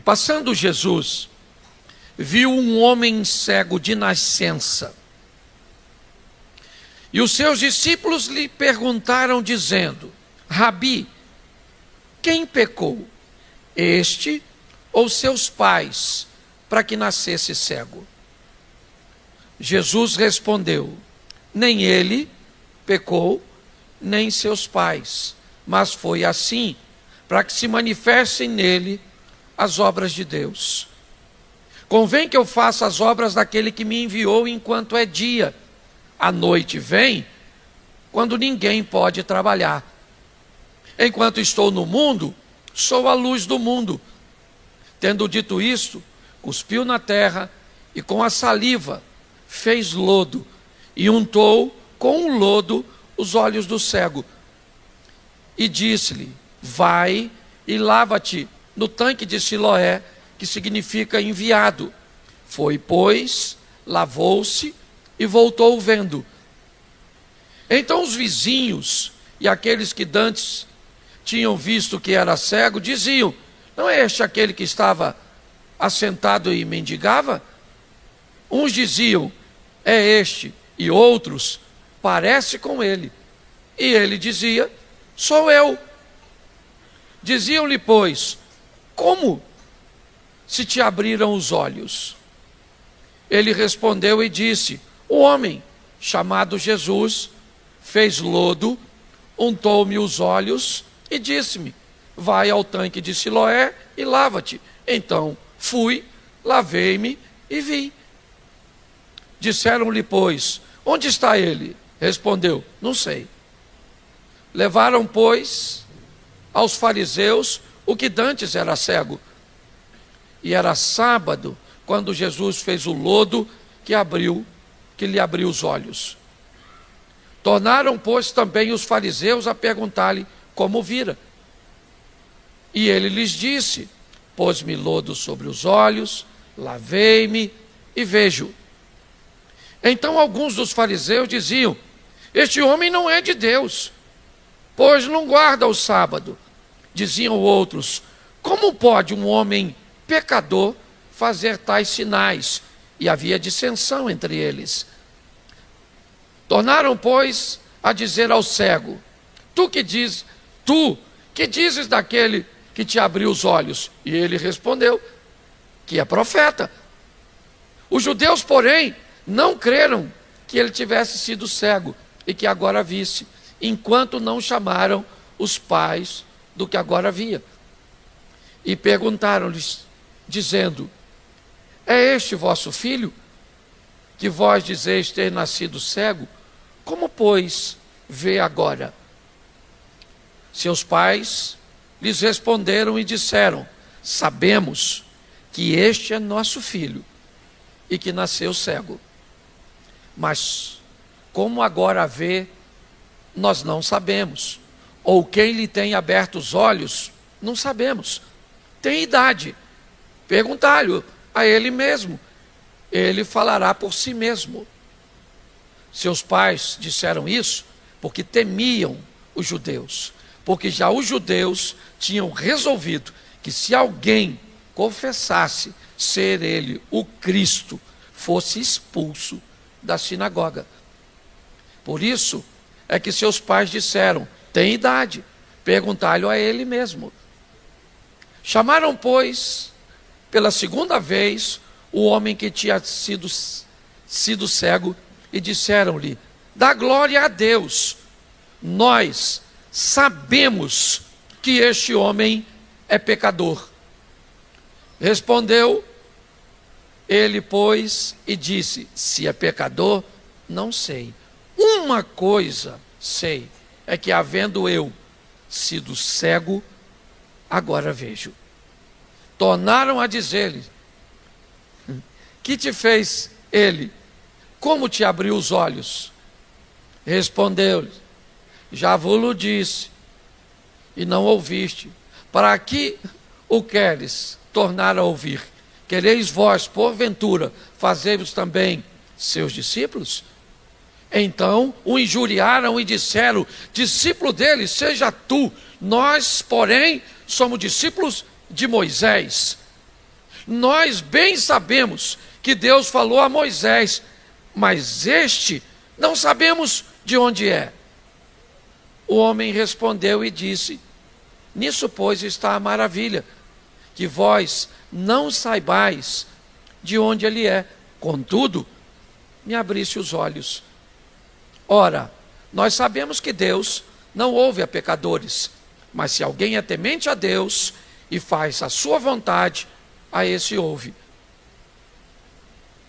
passando Jesus, viu um homem cego de nascença. E os seus discípulos lhe perguntaram, dizendo: Rabi, quem pecou, este ou seus pais, para que nascesse cego? Jesus respondeu: nem ele pecou, nem seus pais, mas foi assim, para que se manifestem nele as obras de Deus. Convém que eu faça as obras daquele que me enviou enquanto é dia. A noite vem, quando ninguém pode trabalhar. Enquanto estou no mundo, sou a luz do mundo. Tendo dito isto, cuspiu na terra e com a saliva fez lodo e untou com o lodo os olhos do cego. E disse-lhe: vai e lava-te no tanque de Siloé, que significa enviado. Foi, pois, lavou-se e voltou vendo. Então os vizinhos e aqueles que dantes tinham visto que era cego, diziam: não é este aquele que estava assentado e mendigava? Uns diziam: é este, e outros: parece com ele. E ele dizia: sou eu. Diziam-lhe, pois: como se te abriram os olhos? Ele respondeu e disse: o homem chamado Jesus fez lodo, untou-me os olhos e disse-me: vai ao tanque de Siloé e lava-te. Então fui, lavei-me e vi. Disseram-lhe, pois: onde está ele? Respondeu: não sei. Levaram, pois, aos fariseus o que dantes era cego. E era sábado, quando Jesus fez o lodo que lhe abriu os olhos. Tornaram, pois, também os fariseus a perguntar-lhe como vira. E ele lhes disse: pôs-me lodo sobre os olhos, lavei-me e vejo. Então alguns dos fariseus diziam: este homem não é de Deus, pois não guarda o sábado. Diziam outros: como pode um homem pecador fazer tais sinais? E havia dissensão entre eles. Tornaram, pois, a dizer ao cego: tu que dizes daquele que te abriu os olhos? E ele respondeu que é profeta. Os judeus, porém, não creram que ele tivesse sido cego e que agora visse, enquanto não chamaram os pais do que agora via. E perguntaram-lhes, dizendo: é este vosso filho, que vós dizeis ter nascido cego? Como, pois, vê agora? Seus pais lhes responderam e disseram: sabemos que este é nosso filho e que nasceu cego. Mas como agora vê, nós não sabemos. Ou quem lhe tem aberto os olhos, não sabemos. Tem idade. Perguntai-lhe a ele mesmo. Ele falará por si mesmo. Seus pais disseram isso porque temiam os judeus. Porque já os judeus tinham resolvido que se alguém confessasse ser ele o Cristo, fosse expulso da sinagoga. Por isso é que seus pais disseram: tem idade, perguntai-lhe a ele mesmo. Chamaram, pois, pela segunda vez, o homem que tinha sido cego e disseram-lhe: dá glória a Deus, nós sabemos que este homem é pecador. Respondeu ele, pois, e disse: se é pecador, não sei. Uma coisa sei, é que havendo eu sido cego, agora vejo. Tornaram a dizer-lhe: que te fez ele? Como te abriu os olhos? Respondeu-lhe: já vos-lo disse, e não ouviste. Para que o queres tornar a ouvir? Quereis vós, porventura, fazer-vos também seus discípulos? Então o injuriaram e disseram: discípulo dele seja tu, nós, porém, somos discípulos de Moisés. Nós bem sabemos que Deus falou a Moisés, mas este não sabemos de onde é. O homem respondeu e disse: nisso, pois, está a maravilha, que vós não saibais de onde ele é. Contudo, me abriste os olhos. Ora, nós sabemos que Deus não ouve a pecadores, mas se alguém é temente a Deus e faz a sua vontade, a esse ouve.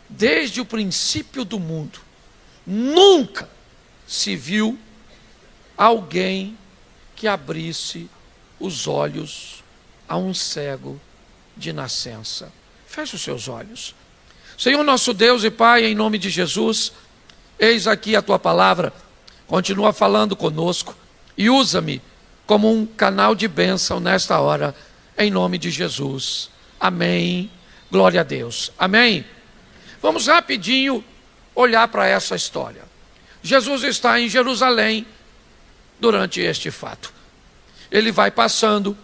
Desde o princípio do mundo, nunca se viu alguém que abrisse os olhos a um cego de nascença. Feche os seus olhos. Senhor nosso Deus e Pai, em nome de Jesus, eis aqui a tua palavra, continua falando conosco e usa-me como um canal de bênção nesta hora, em nome de Jesus. Amém. Glória a Deus. Amém. Vamos rapidinho olhar para essa história. Jesus está em Jerusalém durante este fato. Ele vai passando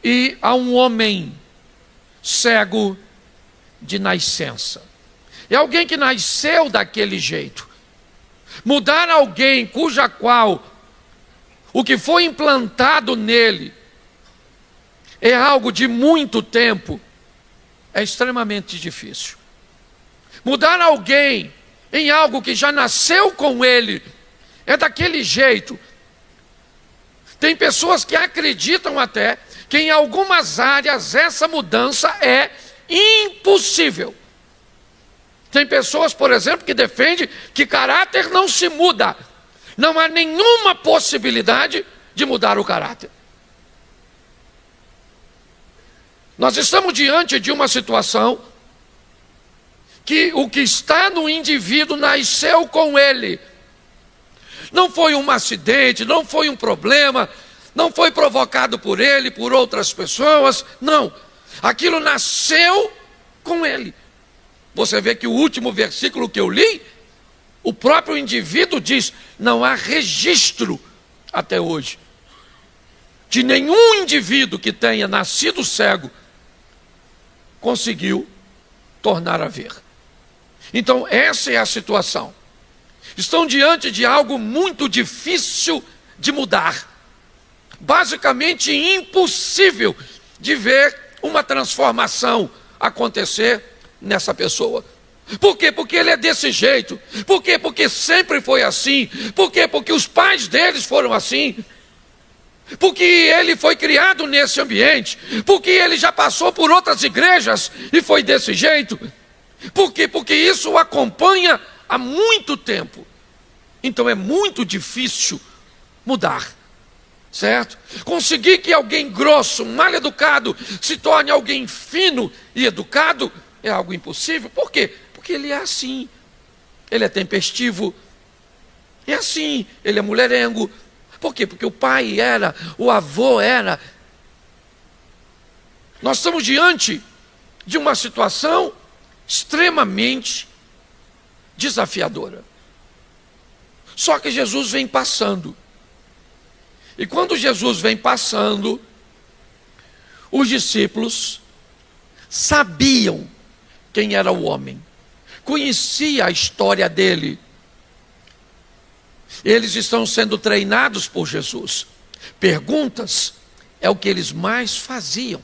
e há um homem cego de nascença. É alguém que nasceu daquele jeito. Mudar alguém cuja qual o que foi implantado nele é algo de muito tempo, é extremamente difícil. Mudar alguém em algo que já nasceu com ele é daquele jeito. Tem pessoas que acreditam até que em algumas áreas essa mudança é impossível. Tem pessoas, por exemplo, que defendem que caráter não se muda. Não há nenhuma possibilidade de mudar o caráter. Nós estamos diante de uma situação que o que está no indivíduo nasceu com ele. Não foi um acidente, não foi um problema, não foi provocado por ele, por outras pessoas, não. Aquilo nasceu com ele. Você vê que o último versículo que eu li, o próprio indivíduo diz: não há registro até hoje de nenhum indivíduo que tenha nascido cego conseguiu tornar a ver. Então essa é a situação. Estão diante de algo muito difícil de mudar. Basicamente impossível de ver uma transformação acontecer nessa pessoa. Por quê? Porque ele é desse jeito. Por quê? Porque sempre foi assim. Por quê? Porque os pais deles foram assim. Porque ele foi criado nesse ambiente. Porque ele já passou por outras igrejas e foi desse jeito. Por quê? Porque isso o acompanha há muito tempo. Então é muito difícil mudar. Certo? Conseguir que alguém grosso, mal educado, se torne alguém fino e educado é algo impossível. Por quê? Porque ele é assim. Ele é tempestivo. É assim. Ele é mulherengo. Por quê? Porque o pai era, o avô era. Nós estamos diante de uma situação extremamente desafiadora. Só que Jesus vem passando. E quando Jesus vem passando, os discípulos sabiam quem era o homem, conhecia a história dele. Eles estão sendo treinados por Jesus. Perguntas é o que eles mais faziam.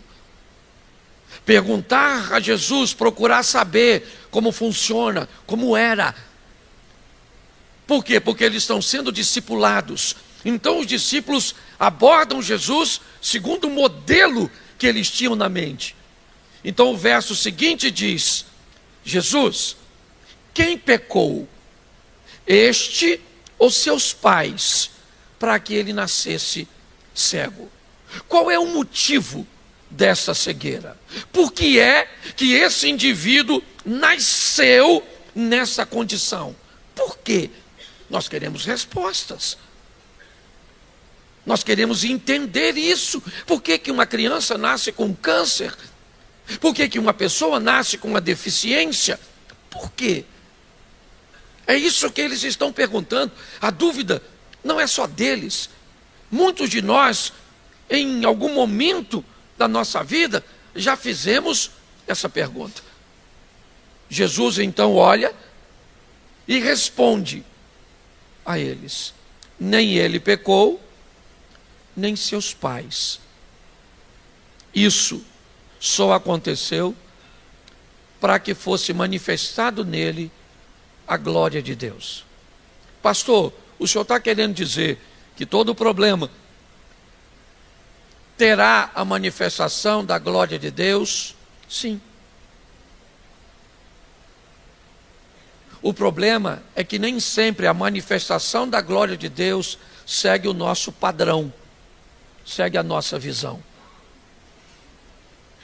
Perguntar a Jesus, procurar saber como funciona, como era. Por quê? Porque eles estão sendo discipulados. Então os discípulos abordam Jesus segundo o modelo que eles tinham na mente. Então o verso seguinte diz: Jesus, quem pecou? Este ou seus pais, para que ele nascesse cego? Qual é o motivo dessa cegueira? Por que é que esse indivíduo nasceu nessa condição? Por quê? Nós queremos respostas. Nós queremos entender isso. Por que que uma criança nasce com câncer? Por que que uma pessoa nasce com uma deficiência? Por quê? É isso que eles estão perguntando. A dúvida não é só deles. Muitos de nós, em algum momento da nossa vida, já fizemos essa pergunta. Jesus então olha e responde a eles: nem ele pecou, nem seus pais. Isso só aconteceu para que fosse manifestado nele a glória de Deus. Pastor, o senhor está querendo dizer que todo problema terá a manifestação da glória de Deus? Sim. O problema é que nem sempre a manifestação da glória de Deus segue o nosso padrão, segue a nossa visão.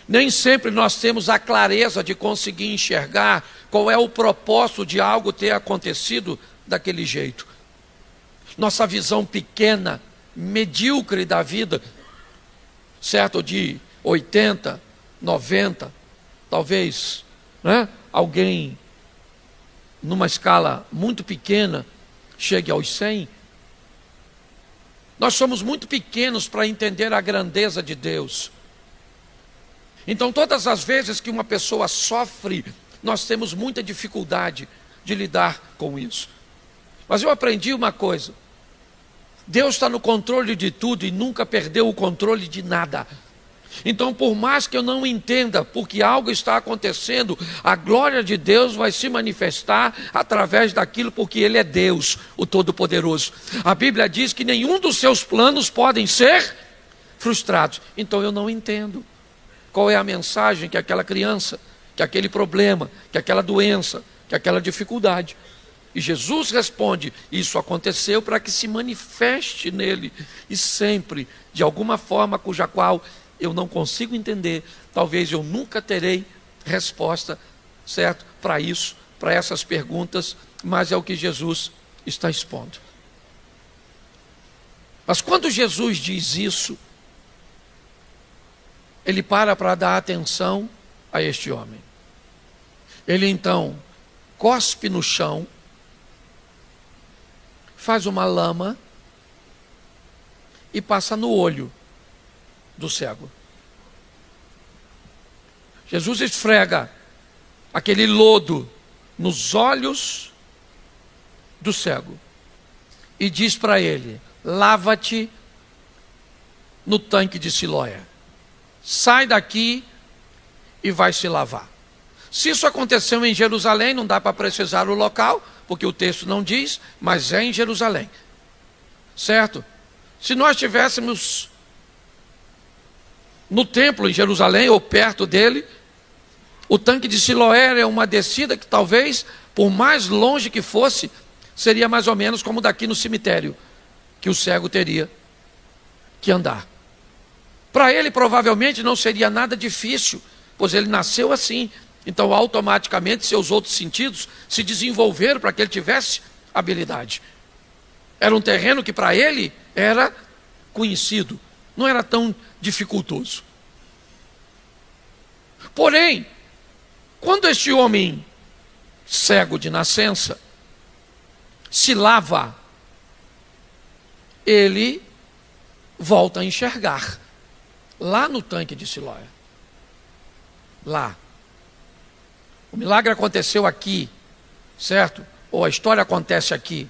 Nem sempre nós temos a clareza de conseguir enxergar qual é o propósito de algo ter acontecido daquele jeito. Nossa visão pequena, medíocre da vida, certo, de 80, 90, talvez, né? Alguém numa escala muito pequena chegue aos 100. Nós somos muito pequenos para entender a grandeza de Deus. Então, todas as vezes que uma pessoa sofre, nós temos muita dificuldade de lidar com isso. Mas eu aprendi uma coisa: Deus está no controle de tudo e nunca perdeu o controle de nada. Então, por mais que eu não entenda porque algo está acontecendo, a glória de Deus vai se manifestar através daquilo, porque Ele é Deus, o Todo-Poderoso. A Bíblia diz que nenhum dos seus planos podem ser frustrados. Então eu não entendo qual é a mensagem que aquela criança, que aquele problema, que aquela doença, que aquela dificuldade. E Jesus responde: isso aconteceu para que se manifeste nele, e sempre, de alguma forma cuja qual eu não consigo entender, talvez eu nunca terei resposta, certo, para isso, para essas perguntas, mas é o que Jesus está expondo. Mas quando Jesus diz isso, ele para dar atenção a este homem. Ele então cospe no chão, faz uma lama e passa no olho do cego. Jesus esfrega aquele lodo nos olhos do cego e diz para ele: lava-te no tanque de Siloé. Sai daqui e vai se lavar. Se isso aconteceu em Jerusalém, não dá para precisar o local, porque o texto não diz, mas é em Jerusalém, certo? Se nós estivéssemos no templo em Jerusalém, ou perto dele, o tanque de Siloé é uma descida que talvez, por mais longe que fosse, seria mais ou menos como daqui no cemitério, que o cego teria que andar. Para ele provavelmente não seria nada difícil, pois ele nasceu assim. Então automaticamente seus outros sentidos se desenvolveram para que ele tivesse habilidade. Era um terreno que para ele era conhecido, não era tão dificultoso. Porém, quando este homem cego de nascença se lava, ele volta a enxergar. Lá no tanque de Siloé. Lá. O milagre aconteceu aqui, certo? Ou a história acontece aqui.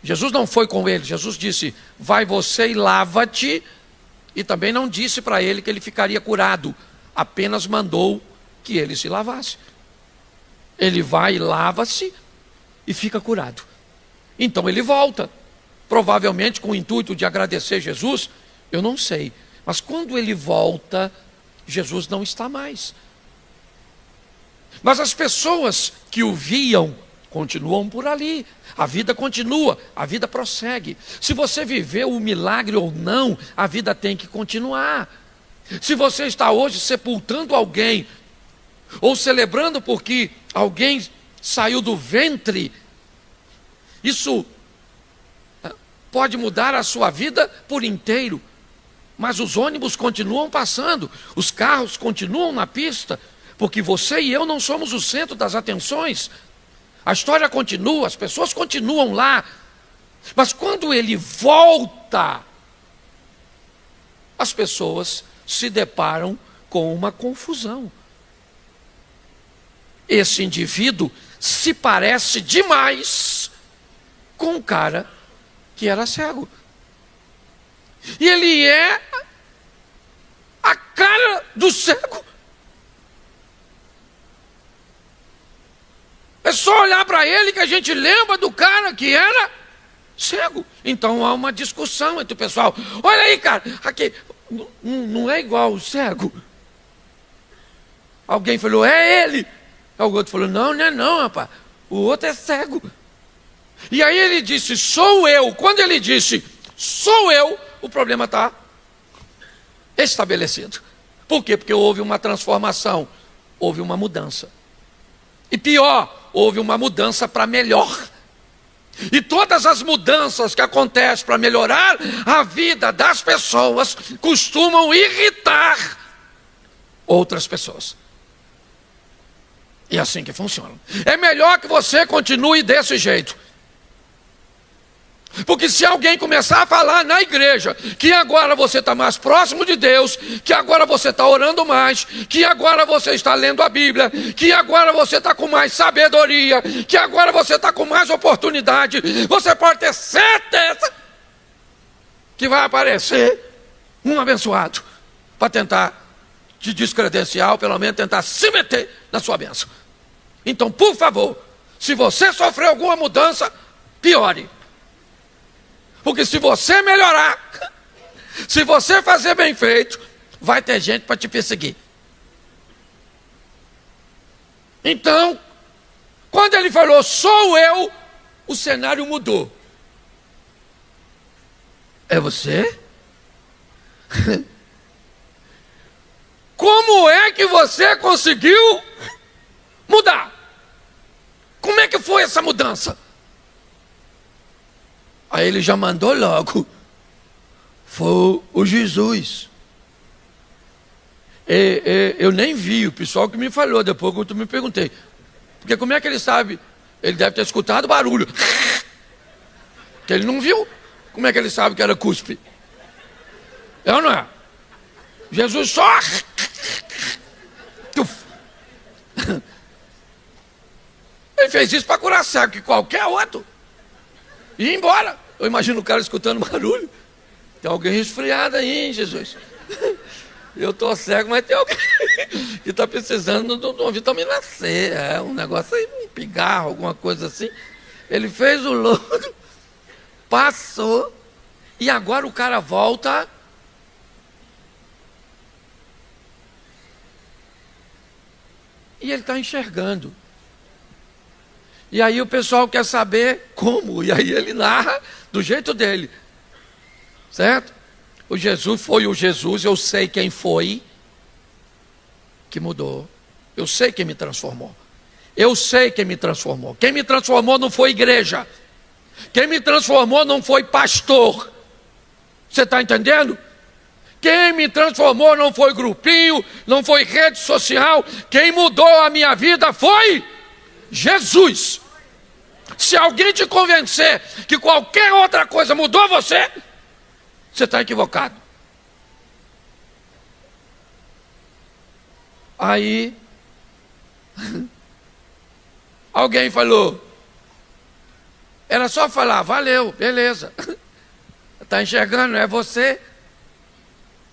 Jesus não foi com ele. Jesus disse: vai você e lava-te. E também não disse para ele que ele ficaria curado. Apenas mandou que ele se lavasse. Ele vai e lava-se e fica curado. Então ele volta. Provavelmente com o intuito de agradecer Jesus, eu não sei. Mas quando ele volta, Jesus não está mais. Mas as pessoas que o viam continuam por ali. A vida continua, a vida prossegue. Se você viveu o milagre ou não, a vida tem que continuar. Se você está hoje sepultando alguém, ou celebrando porque alguém saiu do ventre, isso pode mudar a sua vida por inteiro. Mas os ônibus continuam passando, os carros continuam na pista, porque você e eu não somos o centro das atenções. A história continua, as pessoas continuam lá. Mas quando ele volta, as pessoas se deparam com uma confusão. esse indivíduo se parece demais com um cara que era cego. E ele é a cara do cego. É só olhar para ele que a gente lembra do cara que era cego. Então há uma discussão entre o pessoal. Olha aí, cara, aqui não é igual o cego. Alguém falou, é ele. Aí o outro falou, não é não, rapaz. O outro é cego. E aí ele disse, sou eu. Quando ele disse, sou eu, o problema está estabelecido. Por quê? Porque houve uma transformação, houve uma mudança. E pior, houve uma mudança para melhor. E todas as mudanças que acontecem para melhorar a vida das pessoas costumam irritar outras pessoas. E é assim que funciona. É melhor que você continue desse jeito. Porque se alguém começar a falar na igreja que agora você está mais próximo de Deus, que agora você está orando mais, que agora você está lendo a Bíblia, que agora você está com mais sabedoria, que agora você está com mais oportunidade, você pode ter certeza que vai aparecer um abençoado para tentar te descredenciar, ou pelo menos tentar se meter na sua bênção. Então, por favor, se você sofrer alguma mudança, piore. Porque se você melhorar, se você fazer bem feito, vai ter gente para te perseguir. Então, quando ele falou, sou eu, o cenário mudou. É você? Como é que você conseguiu mudar? Como é que foi essa mudança? Aí ele já mandou logo. Foi o Jesus. Eu nem vi, o pessoal que me falou, depois que eu me perguntei. Porque como é que ele sabe? Ele deve ter escutado barulho. Que ele não viu. Como é que ele sabe que era cuspe? É ou não é? Jesus só... Ele fez isso para curar cego, que qualquer outro. E ir embora. Eu imagino o cara escutando barulho. Tem alguém resfriado aí, hein, Jesus? Eu estou cego, mas tem alguém que está precisando de uma vitamina C. É um negócio aí, um pigarro, alguma coisa assim. Ele fez o lodo, passou, e agora o cara volta. E ele está enxergando. E aí o pessoal quer saber como. E aí ele narra do jeito dele. Certo? O Jesus foi o Jesus, eu sei quem foi que mudou. Eu sei quem me transformou. Eu sei quem me transformou. Quem me transformou não foi igreja. Quem me transformou não foi pastor. Você está entendendo? Quem me transformou não foi grupinho, não foi rede social. Quem mudou a minha vida foi Jesus. Se alguém te convencer que qualquer outra coisa mudou você, você está equivocado. Aí, alguém falou, era só falar, valeu, beleza. Está enxergando, é você?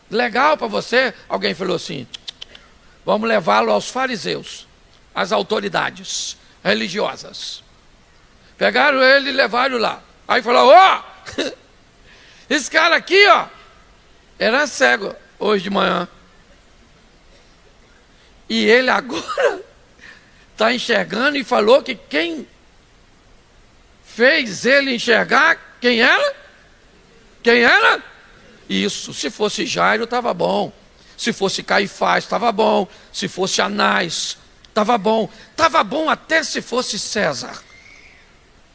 Legal para você? Alguém falou assim, vamos levá-lo aos fariseus, às autoridades religiosas. Pegaram ele e levaram lá. Aí falou, ó, esse cara aqui, ó, era cego hoje de manhã. E ele agora está enxergando e falou que quem fez ele enxergar, quem era? Quem era? Isso, se fosse Jairo estava bom. Se fosse Caifás estava bom. Se fosse Anás estava bom. Estava bom até se fosse César.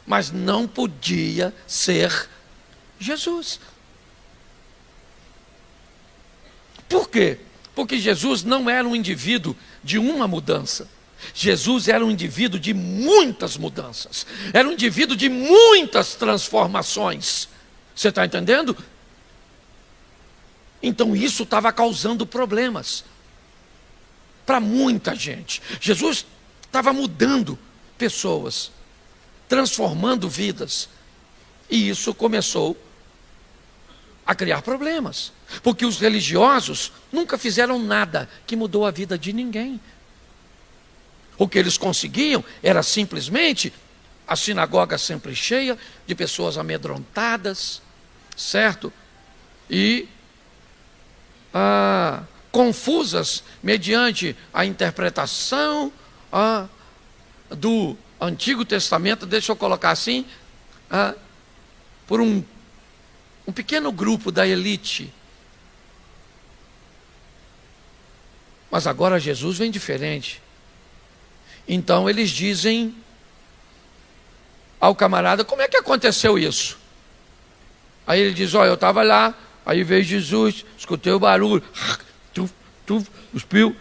Mas não podia ser Jesus. Por quê? Porque Jesus não era um indivíduo de uma mudança. Jesus era um indivíduo de muitas mudanças. Era um indivíduo de muitas transformações. Você está entendendo? Então isso estava causando problemas para muita gente. Jesus estava mudando pessoas, transformando vidas. E isso começou a criar problemas, porque os religiosos nunca fizeram nada que mudou a vida de ninguém. O que eles conseguiam era simplesmente a sinagoga sempre cheia de pessoas amedrontadas, certo? E confusas mediante a interpretação do Antigo Testamento, deixa eu colocar assim, por um pequeno grupo da elite. Mas agora Jesus vem diferente. Então eles dizem ao camarada: como é que aconteceu isso? Aí ele diz: olha, eu estava lá, aí veio Jesus, escutei o barulho, cuspiu,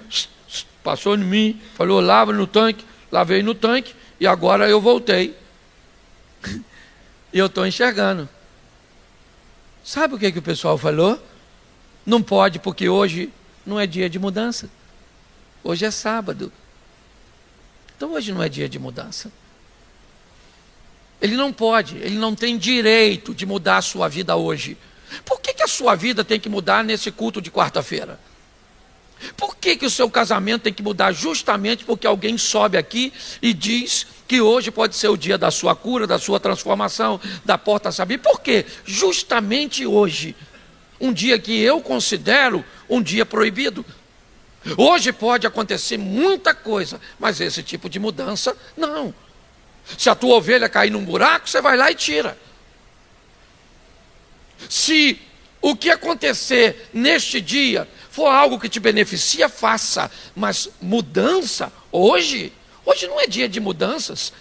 passou em mim, falou: lava no tanque, lavei no tanque, e agora eu voltei. E eu estou enxergando. Sabe o que o pessoal falou? Não pode, porque hoje não é dia de mudança. Hoje é sábado. Então hoje não é dia de mudança. Ele não pode, ele não tem direito de mudar a sua vida hoje. Por que a sua vida tem que mudar nesse culto de quarta-feira? Por que o seu casamento tem que mudar justamente porque alguém sobe aqui e diz que hoje pode ser o dia da sua cura, da sua transformação, da porta a abrir? Por quê? Justamente hoje, um dia que eu considero um dia proibido. Hoje pode acontecer muita coisa, mas esse tipo de mudança, não. Se a tua ovelha cair num buraco, você vai lá e tira. Se o que acontecer neste dia for algo que te beneficia, faça. Mas mudança, hoje não é dia de mudanças.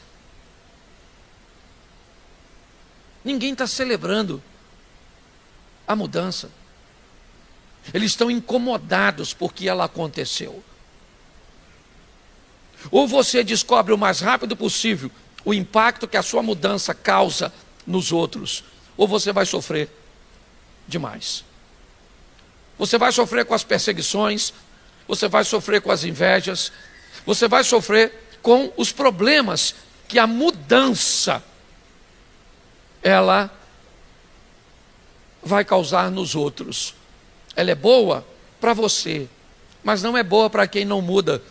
Ninguém está celebrando a mudança. Eles estão incomodados porque ela aconteceu. Ou você descobre o mais rápido possível o impacto que a sua mudança causa nos outros, ou você vai sofrer demais. Você vai sofrer com as perseguições, você vai sofrer com as invejas, você vai sofrer com os problemas que a mudança ela vai causar nos outros. Ela é boa para você, mas não é boa para quem não muda.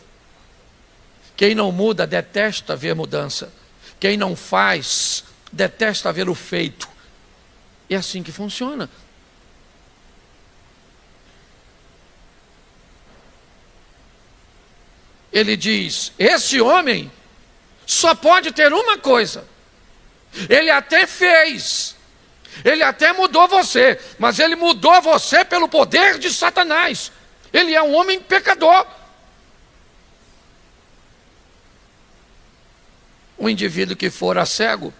Quem não muda detesta ver mudança. Quem não faz detesta ver o feito. É assim que funciona. Ele diz: esse homem só pode ter uma coisa. Ele até fez, ele até mudou você, mas ele mudou você pelo poder de Satanás. Ele é um homem pecador. O indivíduo que fora cego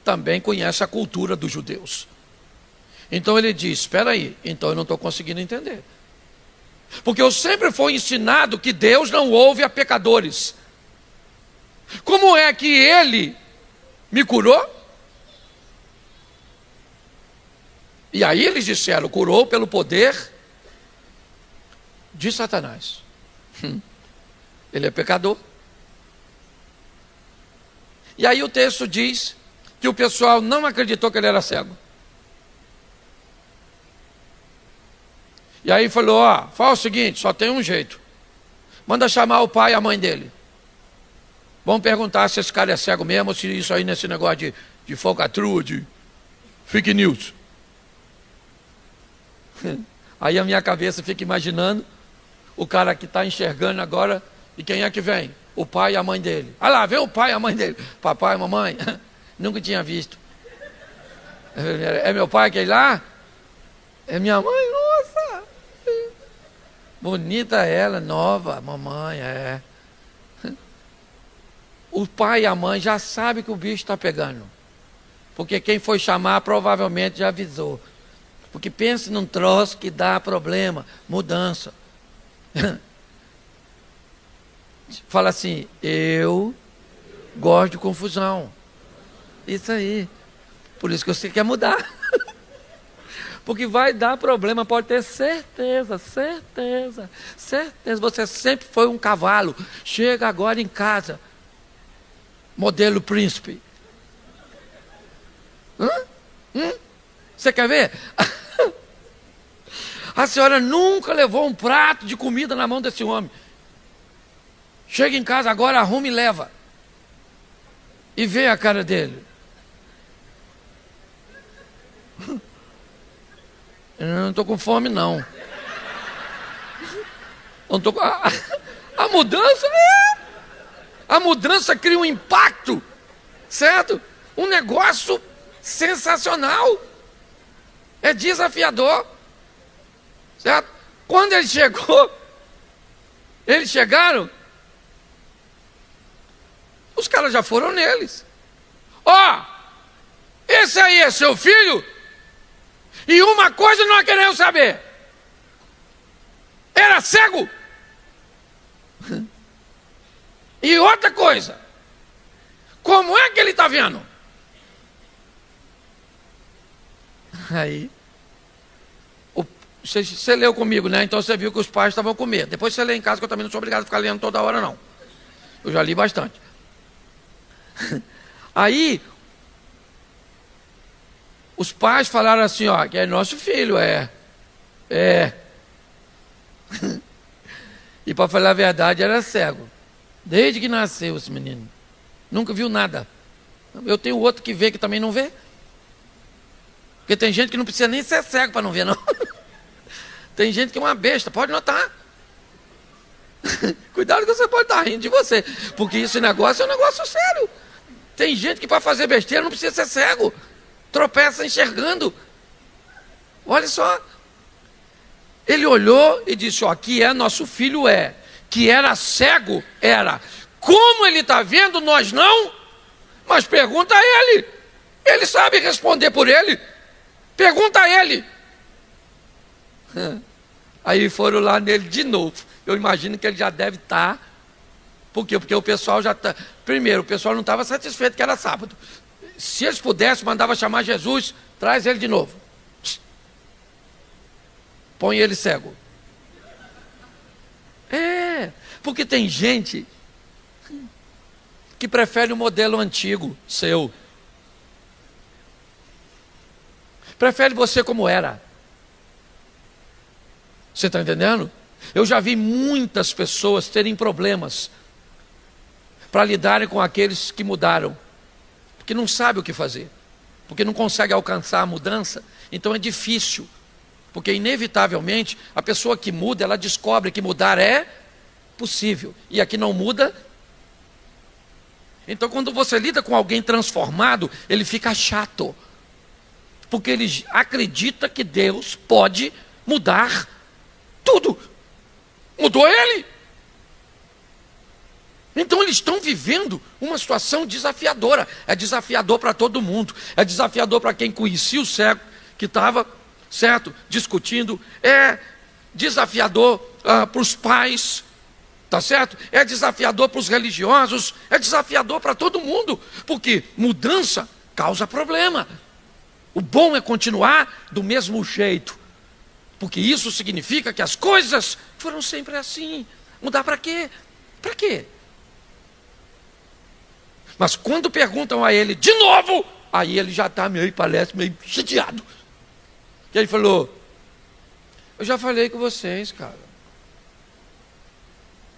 também conhece a cultura dos judeus. Então ele diz: espera aí, então eu não estou conseguindo entender. Porque eu sempre fui ensinado que Deus não ouve a pecadores. Como é que ele me curou? E aí eles disseram: curou pelo poder de Satanás. Ele é pecador. E aí o texto diz que o pessoal não acreditou que ele era cego. E aí falou: fala o seguinte, só tem um jeito. Manda chamar o pai e a mãe dele. Vamos perguntar se esse cara é cego mesmo, ou se isso aí nesse negócio de falcatrua, de fake news. Aí a minha cabeça fica imaginando o cara que está enxergando agora, e quem é que vem? O pai e a mãe dele. Ah lá, vem o pai e a mãe dele. Papai, mamãe, nunca tinha visto. É meu pai aquele lá? É minha mãe? Nossa! Bonita ela, nova, mamãe, é. O pai e a mãe já sabem que o bicho está pegando. Porque quem foi chamar provavelmente já avisou. Porque pense num troço que dá problema, mudança. Fala assim: eu gosto de confusão. Isso aí. Por isso que você quer mudar. porque vai dar problema, pode ter certeza, certeza, certeza. Você sempre foi um cavalo, chega agora em casa, modelo príncipe. Você quer ver? A senhora nunca levou um prato de comida na mão desse homem. Chega em casa agora, arruma e leva. E vê a cara dele. Eu não estou com fome, não. Não tô com... A mudança a mudança cria um impacto, certo? Um negócio sensacional. É desafiador, certo? Quando ele chegou, eles chegaram, os caras já foram neles. Ó, esse aí é seu filho? E uma coisa nós queremos saber: era cego? E outra coisa, como é que ele está vendo? Aí, você leu comigo, né? Então você viu que os pais estavam com medo. Depois você lê em casa, que eu também não sou obrigado a ficar lendo toda hora, não. Eu já li bastante. Aí, os pais falaram assim, ó, que é nosso filho, é. E para falar a verdade, era cego. Desde que nasceu esse menino. Nunca viu nada. Eu tenho outro que vê, que também não vê. Porque tem gente que não precisa nem ser cego para não ver, não. Tem gente que é uma besta, pode notar. Cuidado que você pode estar rindo de você. Porque esse negócio é um negócio sério. Tem gente que para fazer besteira não precisa ser cego. Tropeça enxergando. Olha só. Ele olhou e disse, ó, que é nosso filho é. Que era cego, era. Como ele está vendo, nós não. Mas pergunta a ele. Ele sabe responder por ele. Pergunta a ele. Aí foram lá nele de novo. Eu imagino que ele já deve estar. Por quê? Porque o pessoal já está... Primeiro, o pessoal não estava satisfeito que era sábado. Se eles pudessem, mandava chamar Jesus, traz ele de novo. Põe ele cego. Porque tem gente que prefere o modelo antigo seu. Prefere você como era. Você está entendendo? Eu já vi muitas pessoas terem problemas para lidarem com aqueles que mudaram, porque não sabe o que fazer, porque não consegue alcançar a mudança. Então é difícil, porque inevitavelmente a pessoa que muda, ela descobre que mudar é possível, e a que não muda. Então quando você lida com alguém transformado, ele fica chato, porque ele acredita que Deus pode mudar tudo. Mudou ele. Então eles estão vivendo uma situação desafiadora. É desafiador para todo mundo. É desafiador para quem conhecia o cego, que estava, certo, discutindo. É desafiador para os pais, tá certo? É desafiador para os religiosos. É desafiador para todo mundo. Porque mudança causa problema. O bom é continuar do mesmo jeito. Porque isso significa que as coisas foram sempre assim. Mudar para quê? Para quê? Mas quando perguntam a ele de novo, aí ele já está meio, parece, meio chateado. E ele falou, eu já falei com vocês, cara.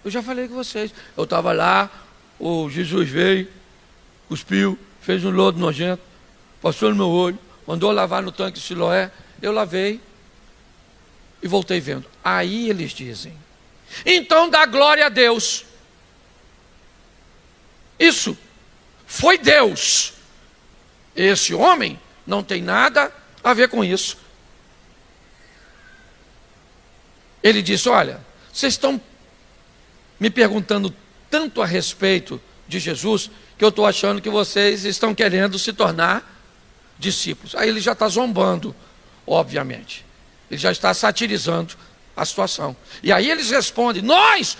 Eu já falei com vocês. Eu estava lá, o Jesus veio, cuspiu, fez um lodo nojento, passou no meu olho, mandou lavar no tanque de Siloé, eu lavei e voltei vendo. Aí eles dizem, então dá glória a Deus. Isso foi Deus. Esse homem não tem nada a ver com isso. Ele disse, olha, vocês estão me perguntando tanto a respeito de Jesus, que eu estou achando que vocês estão querendo se tornar discípulos. Aí ele já está zombando, obviamente. Ele já está satirizando a situação. E aí eles respondem, nós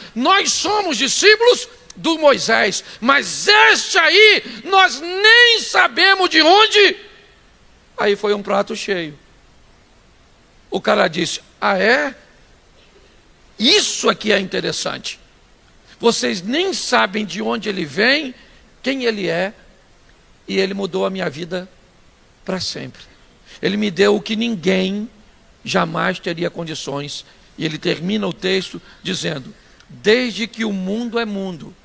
somos discípulos do Moisés, mas este aí, nós nem sabemos de onde. Aí foi um prato cheio. O cara disse: ah, é? Isso aqui é interessante. Vocês nem sabem de onde ele vem, quem ele é, e ele mudou a minha vida para sempre. Ele me deu o que ninguém jamais teria condições. E ele termina o texto dizendo: desde que o mundo é mundo,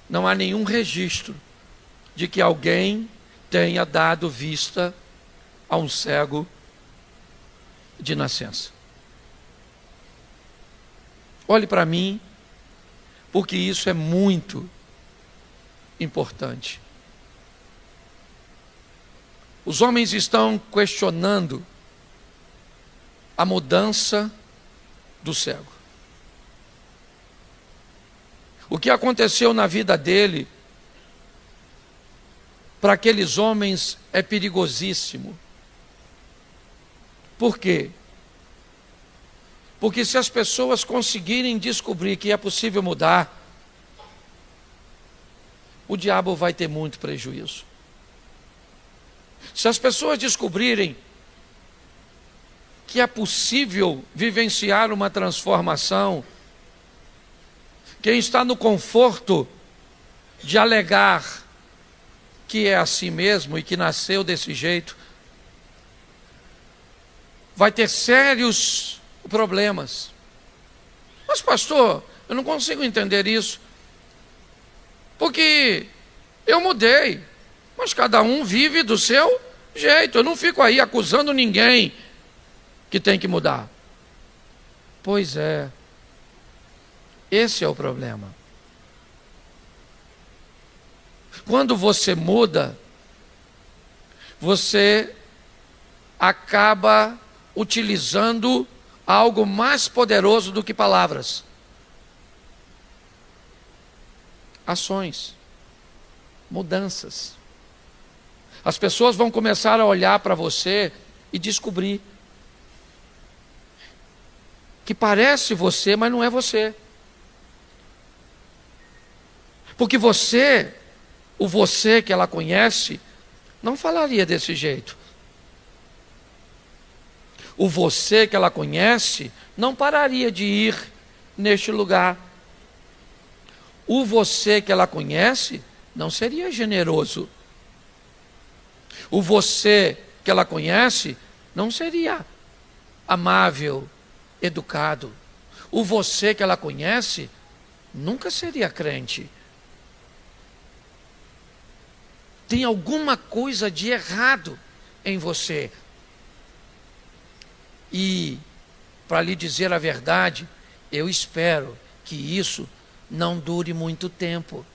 não há nenhum registro de que alguém tenha dado vista a um cego de nascença. Olhe para mim, porque isso é muito importante. Os homens estão questionando a mudança do cego. O que aconteceu na vida dele, para aqueles homens, é perigosíssimo. Por quê? Porque se as pessoas conseguirem descobrir que é possível mudar, o diabo vai ter muito prejuízo. Se as pessoas descobrirem que é possível vivenciar uma transformação, quem está no conforto de alegar que é assim mesmo e que nasceu desse jeito, vai ter sérios problemas. Mas pastor, eu não consigo entender isso, porque eu mudei, mas cada um vive do seu jeito. Eu não fico aí acusando ninguém que tem que mudar. Pois é, esse é o problema. Quando você muda, você acaba utilizando algo mais poderoso do que palavras: ações, mudanças. As pessoas vão começar a olhar para você e descobrir que parece você, mas não é você. Porque você, o você que ela conhece, não falaria desse jeito. O você que ela conhece não pararia de ir neste lugar. O você que ela conhece não seria generoso. O você que ela conhece não seria amável, educado. O você que ela conhece nunca seria crente. Tem alguma coisa de errado em você. E, para lhe dizer a verdade, eu espero que isso não dure muito tempo.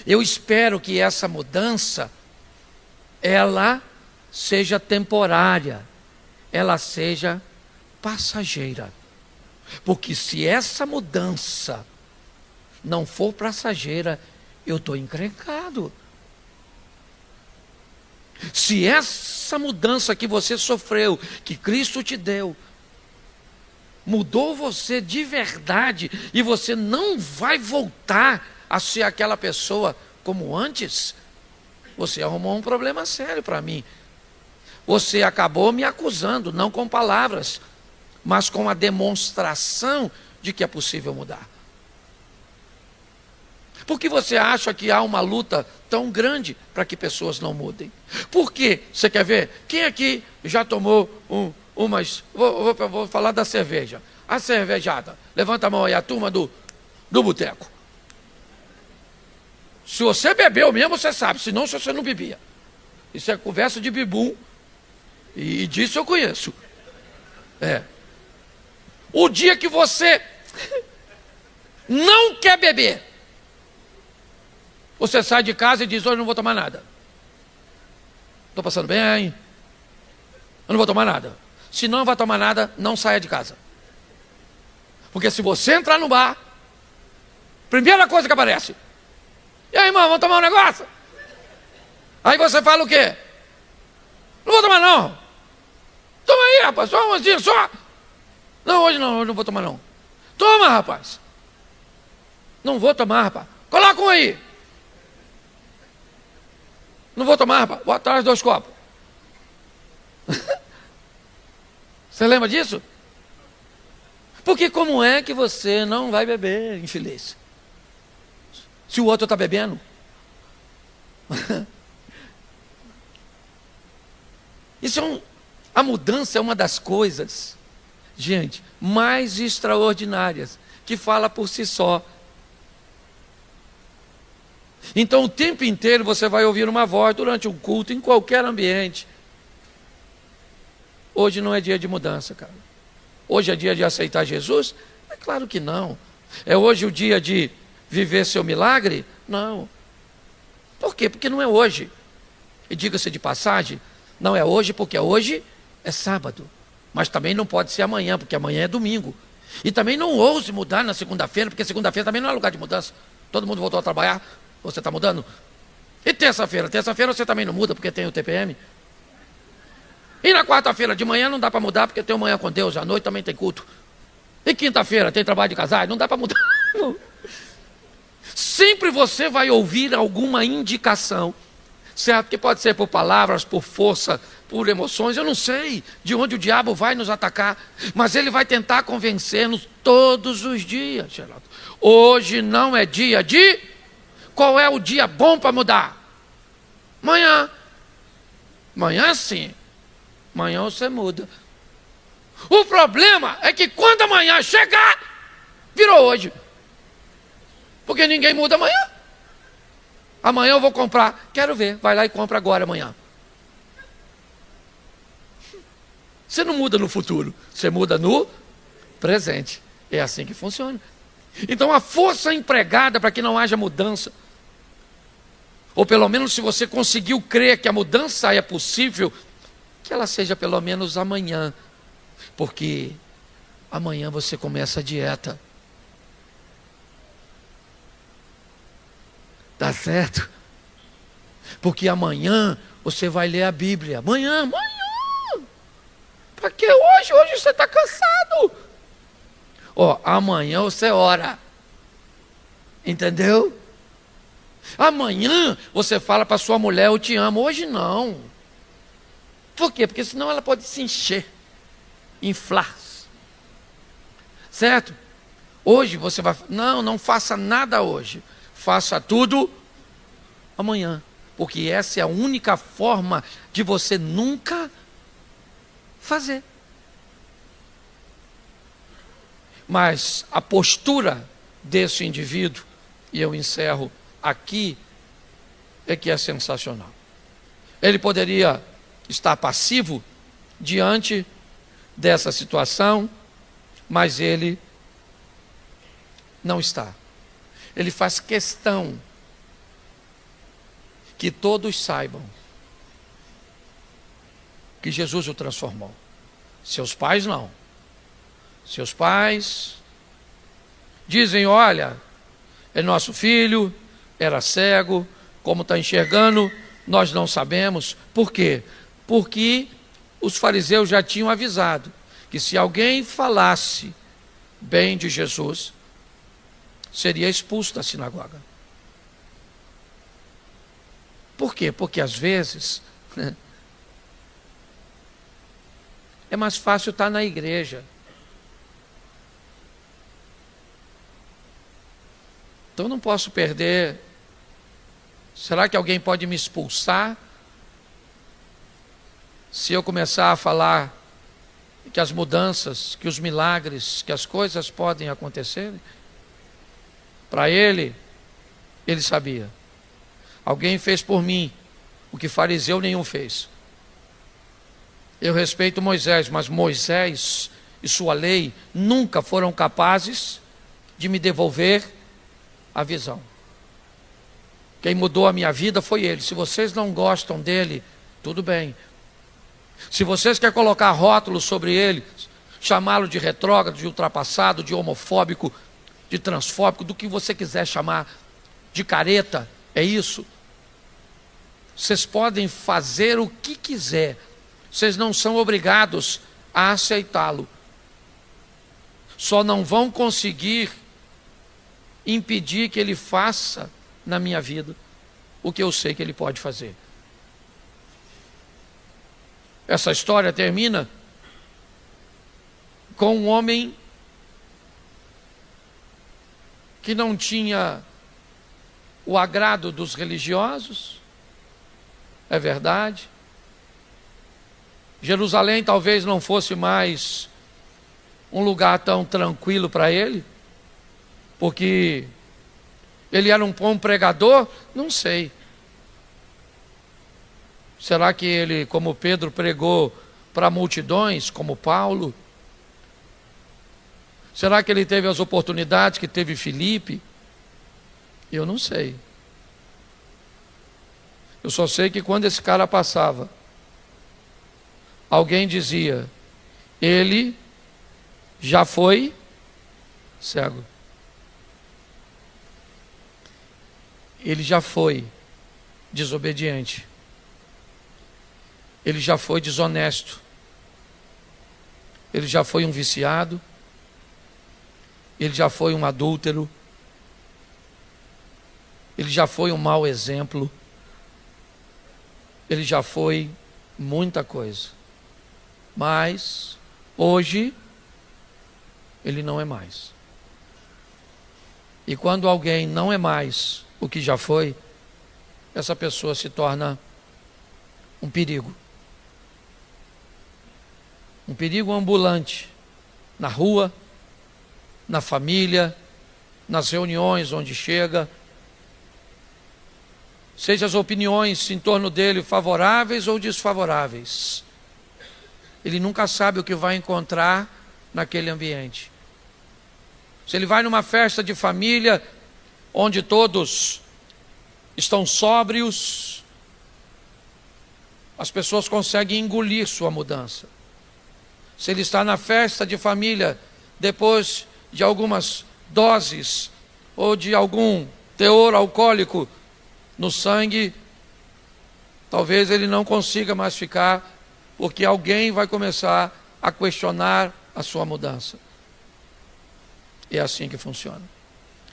Eu espero que essa mudança, ela seja temporária, ela seja passageira. Porque se essa mudança não for passageira, eu estou encrencado. Se essa mudança que você sofreu, que Cristo te deu, mudou você de verdade, e você não vai voltar a ser aquela pessoa como antes, você arrumou um problema sério para mim. Você acabou me acusando, não com palavras, mas com a demonstração de que é possível mudar. Por que você acha que há uma luta tão grande para que pessoas não mudem? Por quê? Você quer ver? Quem aqui já tomou umas... Vou falar da cerveja. A cervejada. Levanta a mão aí, a turma do boteco. Se você bebeu mesmo, você sabe. Senão, se você não bebia. Isso é conversa de bibum. E disso eu conheço. É. O dia que você não quer beber, você sai de casa e diz: hoje eu não vou tomar nada. Estou passando bem. Eu não vou tomar nada. Se não vai tomar nada, não saia de casa. Porque se você entrar no bar, primeira coisa que aparece: e aí, irmão, vamos tomar um negócio? Aí você fala o quê? Não vou tomar não. Toma aí, rapaz, só umas dias, só. Não, hoje não vou tomar não. Toma, rapaz. Não vou tomar, rapaz. Coloca um aí. Não vou tomar, rapaz. Vou atrás 2 copos. Você lembra disso? Porque como é que você não vai beber, infeliz? Se o outro está bebendo? A mudança é uma das coisas, gente, mais extraordinárias, que fala por si só. Então o tempo inteiro você vai ouvir uma voz durante um culto, em qualquer ambiente. Hoje não é dia de mudança, cara. Hoje é dia de aceitar Jesus? É claro que não. É hoje o dia de viver seu milagre? Não. Por quê? Porque não é hoje. E diga-se de passagem, não é hoje porque hoje é sábado. Mas também não pode ser amanhã, porque amanhã é domingo. E também não ouse mudar na segunda-feira, porque segunda-feira também não é lugar de mudança. Todo mundo voltou a trabalhar, você está mudando? E terça-feira? Terça-feira você também não muda, porque tem o TPM. E na quarta-feira de manhã não dá para mudar, porque tem o Manhã com Deus, à noite também tem culto. E quinta-feira tem trabalho de casais, não dá para mudar. Não. Sempre você vai ouvir alguma indicação, certo? Que pode ser por palavras, por força, por emoções, eu não sei de onde o diabo vai nos atacar, mas ele vai tentar convencer-nos todos os dias, Geraldo. Hoje não é dia de... Qual é o dia bom para mudar? Amanhã. Amanhã sim. Amanhã você muda. O problema é que quando amanhã chegar, virou hoje. Porque ninguém muda amanhã. Amanhã eu vou comprar. Quero ver. Vai lá e compra agora, amanhã. Você não muda no futuro. Você muda no presente. É assim que funciona. Então a força empregada para que não haja mudança, ou pelo menos se você conseguiu crer que a mudança é possível, que ela seja pelo menos amanhã. Porque amanhã você começa a dieta. Tá certo? Porque amanhã você vai ler a Bíblia. Amanhã. Para que hoje? Hoje você está cansado. Amanhã você ora. Entendeu? Amanhã você fala para sua mulher, eu te amo. Hoje não. Por quê? Porque senão ela pode se encher, inflar. Certo? Hoje você vai... Não faça nada hoje. Faça tudo amanhã. Porque essa é a única forma de você nunca fazer. Mas a postura desse indivíduo, e eu encerro aqui, é que é sensacional. Ele poderia estar passivo diante dessa situação, mas ele não está. Ele faz questão que todos saibam que Jesus o transformou. Seus pais não. Seus pais dizem, olha, é nosso filho, era cego, como está enxergando, nós não sabemos. Por quê? Porque os fariseus já tinham avisado que se alguém falasse bem de Jesus, seria expulso da sinagoga. Por quê? Porque às vezes é mais fácil estar na igreja. Então não posso perder. Será que alguém pode me expulsar se eu começar a falar que as mudanças, que os milagres, que as coisas podem acontecer? Para ele sabia. Alguém fez por mim o que fariseu nenhum fez. Eu respeito Moisés, mas Moisés e sua lei nunca foram capazes de me devolver a visão. Quem mudou a minha vida foi ele. Se vocês não gostam dele, tudo bem. Se vocês querem colocar rótulos sobre ele, chamá-lo de retrógrado, de ultrapassado, de homofóbico, de transfóbico, do que você quiser chamar, de careta, é isso. Vocês podem fazer o que quiser. Vocês não são obrigados a aceitá-lo. Só não vão conseguir impedir que ele faça na minha vida o que eu sei que ele pode fazer. Essa história termina com um homem que não tinha o agrado dos religiosos, é verdade. Jerusalém talvez não fosse mais um lugar tão tranquilo para ele, porque ele era um bom pregador, não sei. Será que ele, como Pedro, pregou para multidões, como Paulo? Será que ele teve as oportunidades que teve Filipe? Eu não sei. Eu só sei que quando esse cara passava, alguém dizia: ele já foi cego. Ele já foi desobediente. Ele já foi desonesto. Ele já foi um viciado. Ele já foi um adúltero. Ele já foi um mau exemplo. Ele já foi muita coisa. Mas hoje ele não é mais. E quando alguém não é mais o que já foi, essa pessoa se torna um perigo. Um perigo ambulante, na rua, na família, nas reuniões onde chega. Seja as opiniões em torno dele favoráveis ou desfavoráveis, ele nunca sabe o que vai encontrar naquele ambiente. Se ele vai numa festa de família, onde todos estão sóbrios, as pessoas conseguem engolir sua mudança. Se ele está na festa de família, depois de algumas doses ou de algum teor alcoólico no sangue, talvez ele não consiga mais ficar, porque alguém vai começar a questionar a sua mudança. É assim que funciona.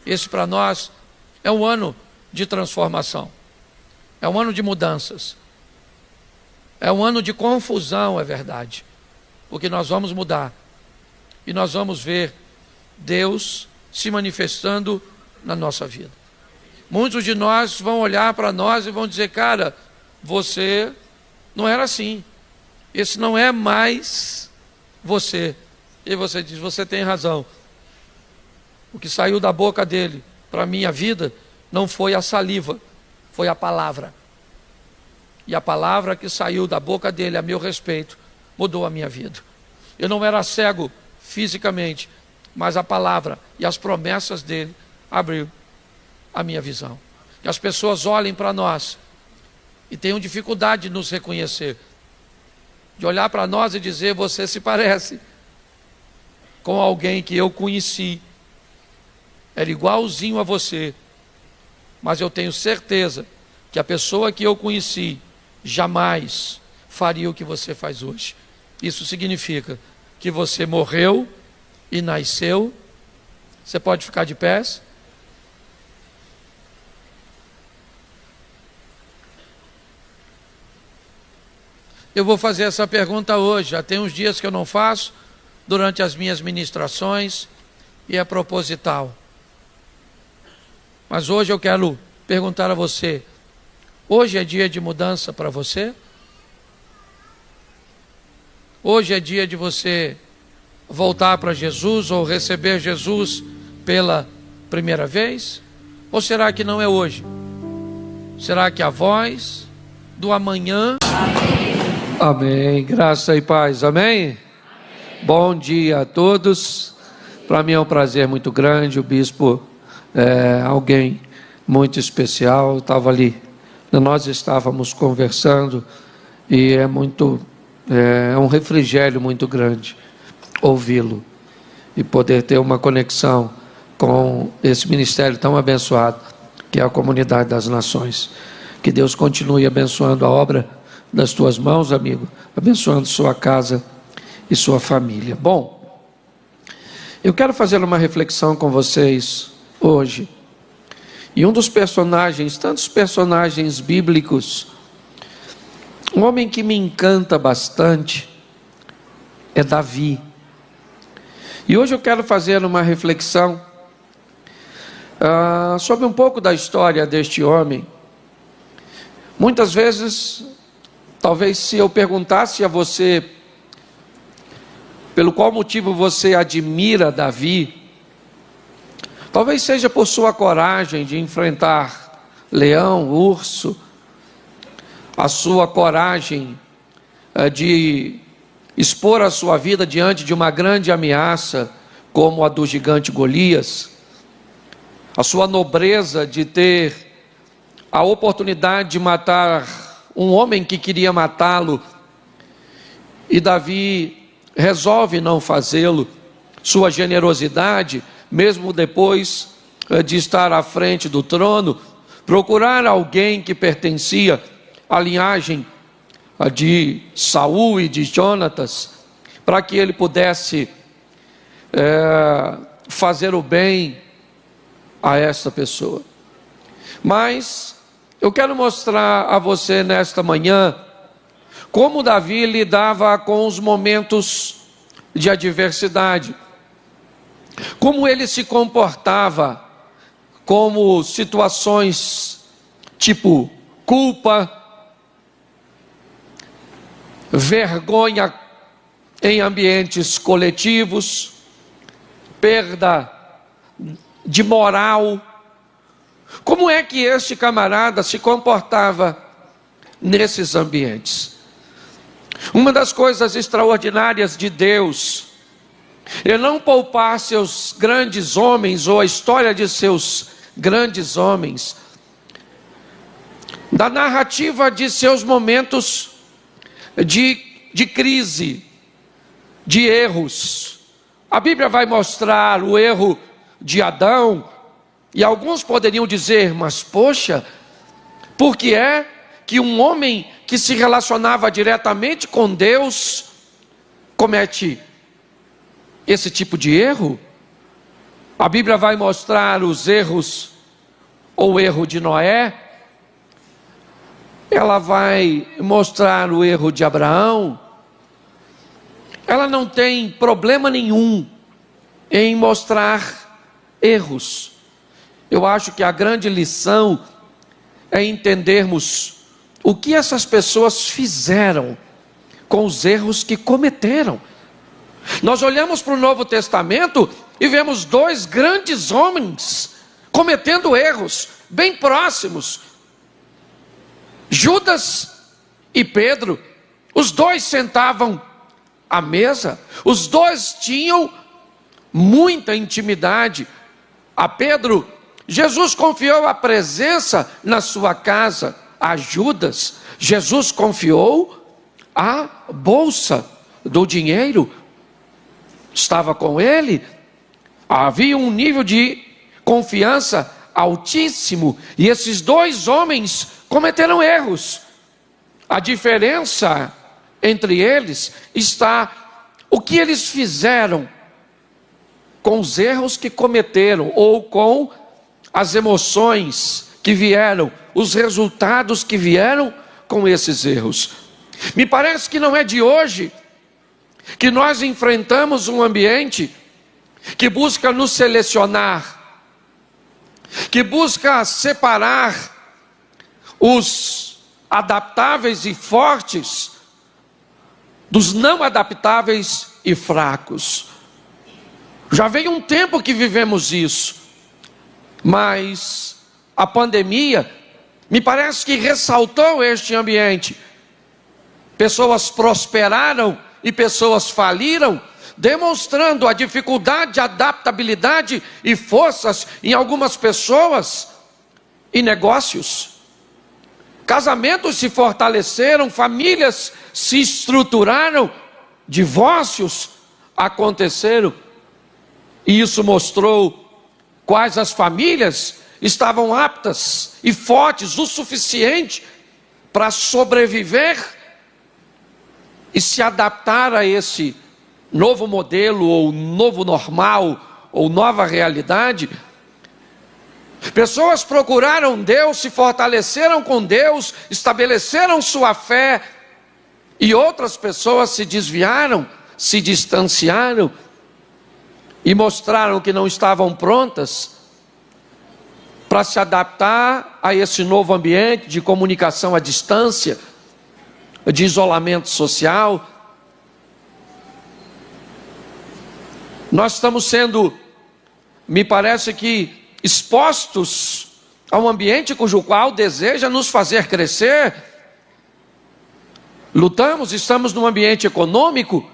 Esse para nós é um ano de transformação, é um ano de mudanças, é um ano de confusão, é verdade, porque nós vamos mudar e nós vamos ver Deus se manifestando na nossa vida. Muitos de nós vão olhar para nós e vão dizer: cara, você não era assim, esse não é mais você. E você diz: você tem razão. O que saiu da boca dele para a minha vida não foi a saliva, foi a palavra. E a palavra que saiu da boca dele a meu respeito mudou a minha vida. Eu não era cego fisicamente, mas a palavra e as promessas dele abriu a minha visão. E as pessoas olhem para nós e tenham dificuldade de nos reconhecer, de olhar para nós e dizer: você se parece com alguém que eu conheci, era igualzinho a você, mas eu tenho certeza que a pessoa que eu conheci jamais faria o que você faz hoje. Isso significa que você morreu e nasceu. Você pode ficar de pés? Eu vou fazer essa pergunta hoje. Já tem uns dias que eu não faço durante as minhas ministrações e é proposital. Mas hoje eu quero perguntar a você: hoje é dia de mudança para você? Hoje é dia de você voltar para Jesus ou receber Jesus pela primeira vez? Ou será que não é hoje? Será que a voz do amanhã? Amém. Graça e paz. Amém? Amém. Bom dia a todos. Para mim é um prazer muito grande. O bispo é alguém muito especial. Estava ali, nós estávamos conversando e é um refrigério muito grande ouvi-lo e poder ter uma conexão com esse ministério tão abençoado que é a Comunidade das Nações. Que Deus continue abençoando a obra das tuas mãos, amigo, abençoando sua casa e sua família. Bom, eu quero fazer uma reflexão com vocês hoje. E um dos personagens, tantos personagens bíblicos, um homem que me encanta bastante é Davi. E hoje eu quero fazer uma reflexão sobre um pouco da história deste homem. Muitas vezes, talvez se eu perguntasse a você pelo qual motivo você admira Davi, talvez seja por sua coragem de enfrentar leão, urso, a sua coragem de expor a sua vida diante de uma grande ameaça, como a do gigante Golias, a sua nobreza de ter a oportunidade de matar um homem que queria matá-lo, e Davi resolve não fazê-lo, sua generosidade, mesmo depois de estar à frente do trono, procurar alguém que pertencia à linhagem de Saul e de Jonatas, para que ele pudesse fazer o bem a essa pessoa. Mas eu quero mostrar a você nesta manhã como Davi lidava com os momentos de adversidade, como ele se comportava como situações tipo culpa, vergonha em ambientes coletivos, perda de moral. Como é que este camarada se comportava nesses ambientes? Uma das coisas extraordinárias de Deus é não poupar seus grandes homens, ou a história de seus grandes homens, da narrativa de seus momentos de crise, de erros. A Bíblia vai mostrar o erro de Adão, e alguns poderiam dizer, mas poxa, por que é que um homem que se relacionava diretamente com Deus comete esse tipo de erro? A Bíblia vai mostrar os erros, ou o erro de Noé, ela vai mostrar o erro de Abraão. Ela não tem problema nenhum em mostrar erros. Eu acho que a grande lição é entendermos o que essas pessoas fizeram com os erros que cometeram. Nós olhamos para o Novo Testamento e vemos dois grandes homens cometendo erros bem próximos, Judas e Pedro. Os dois sentavam à mesa, os dois tinham muita intimidade. A Pedro, Jesus confiou a presença na sua casa. A Judas, Jesus confiou a bolsa do dinheiro. Estava com ele. Havia um nível de confiança altíssimo, e esses dois homens cometeram erros. A diferença entre eles está o que eles fizeram com os erros que cometeram, ou com as emoções que vieram, os resultados que vieram com esses erros. Me parece que não é de hoje que nós enfrentamos um ambiente que busca nos selecionar, que busca separar os adaptáveis e fortes dos não adaptáveis e fracos. Já vem um tempo que vivemos isso, mas a pandemia me parece que ressaltou este ambiente. Pessoas prosperaram e pessoas faliram, demonstrando a dificuldade de adaptabilidade e forças em algumas pessoas e negócios. Casamentos se fortaleceram, famílias se estruturaram, divórcios aconteceram, e isso mostrou quais as famílias estavam aptas e fortes o suficiente para sobreviver e se adaptar a esse novo modelo, ou novo normal, ou nova realidade. Pessoas procuraram Deus, se fortaleceram com Deus, estabeleceram sua fé, e outras pessoas se desviaram, se distanciaram. e mostraram que não estavam prontas para se adaptar a esse novo ambiente de comunicação à distância, de isolamento social. Nós estamos sendo, me parece que, expostos a um ambiente cujo qual deseja nos fazer crescer. Lutamos, estamos num ambiente econômico,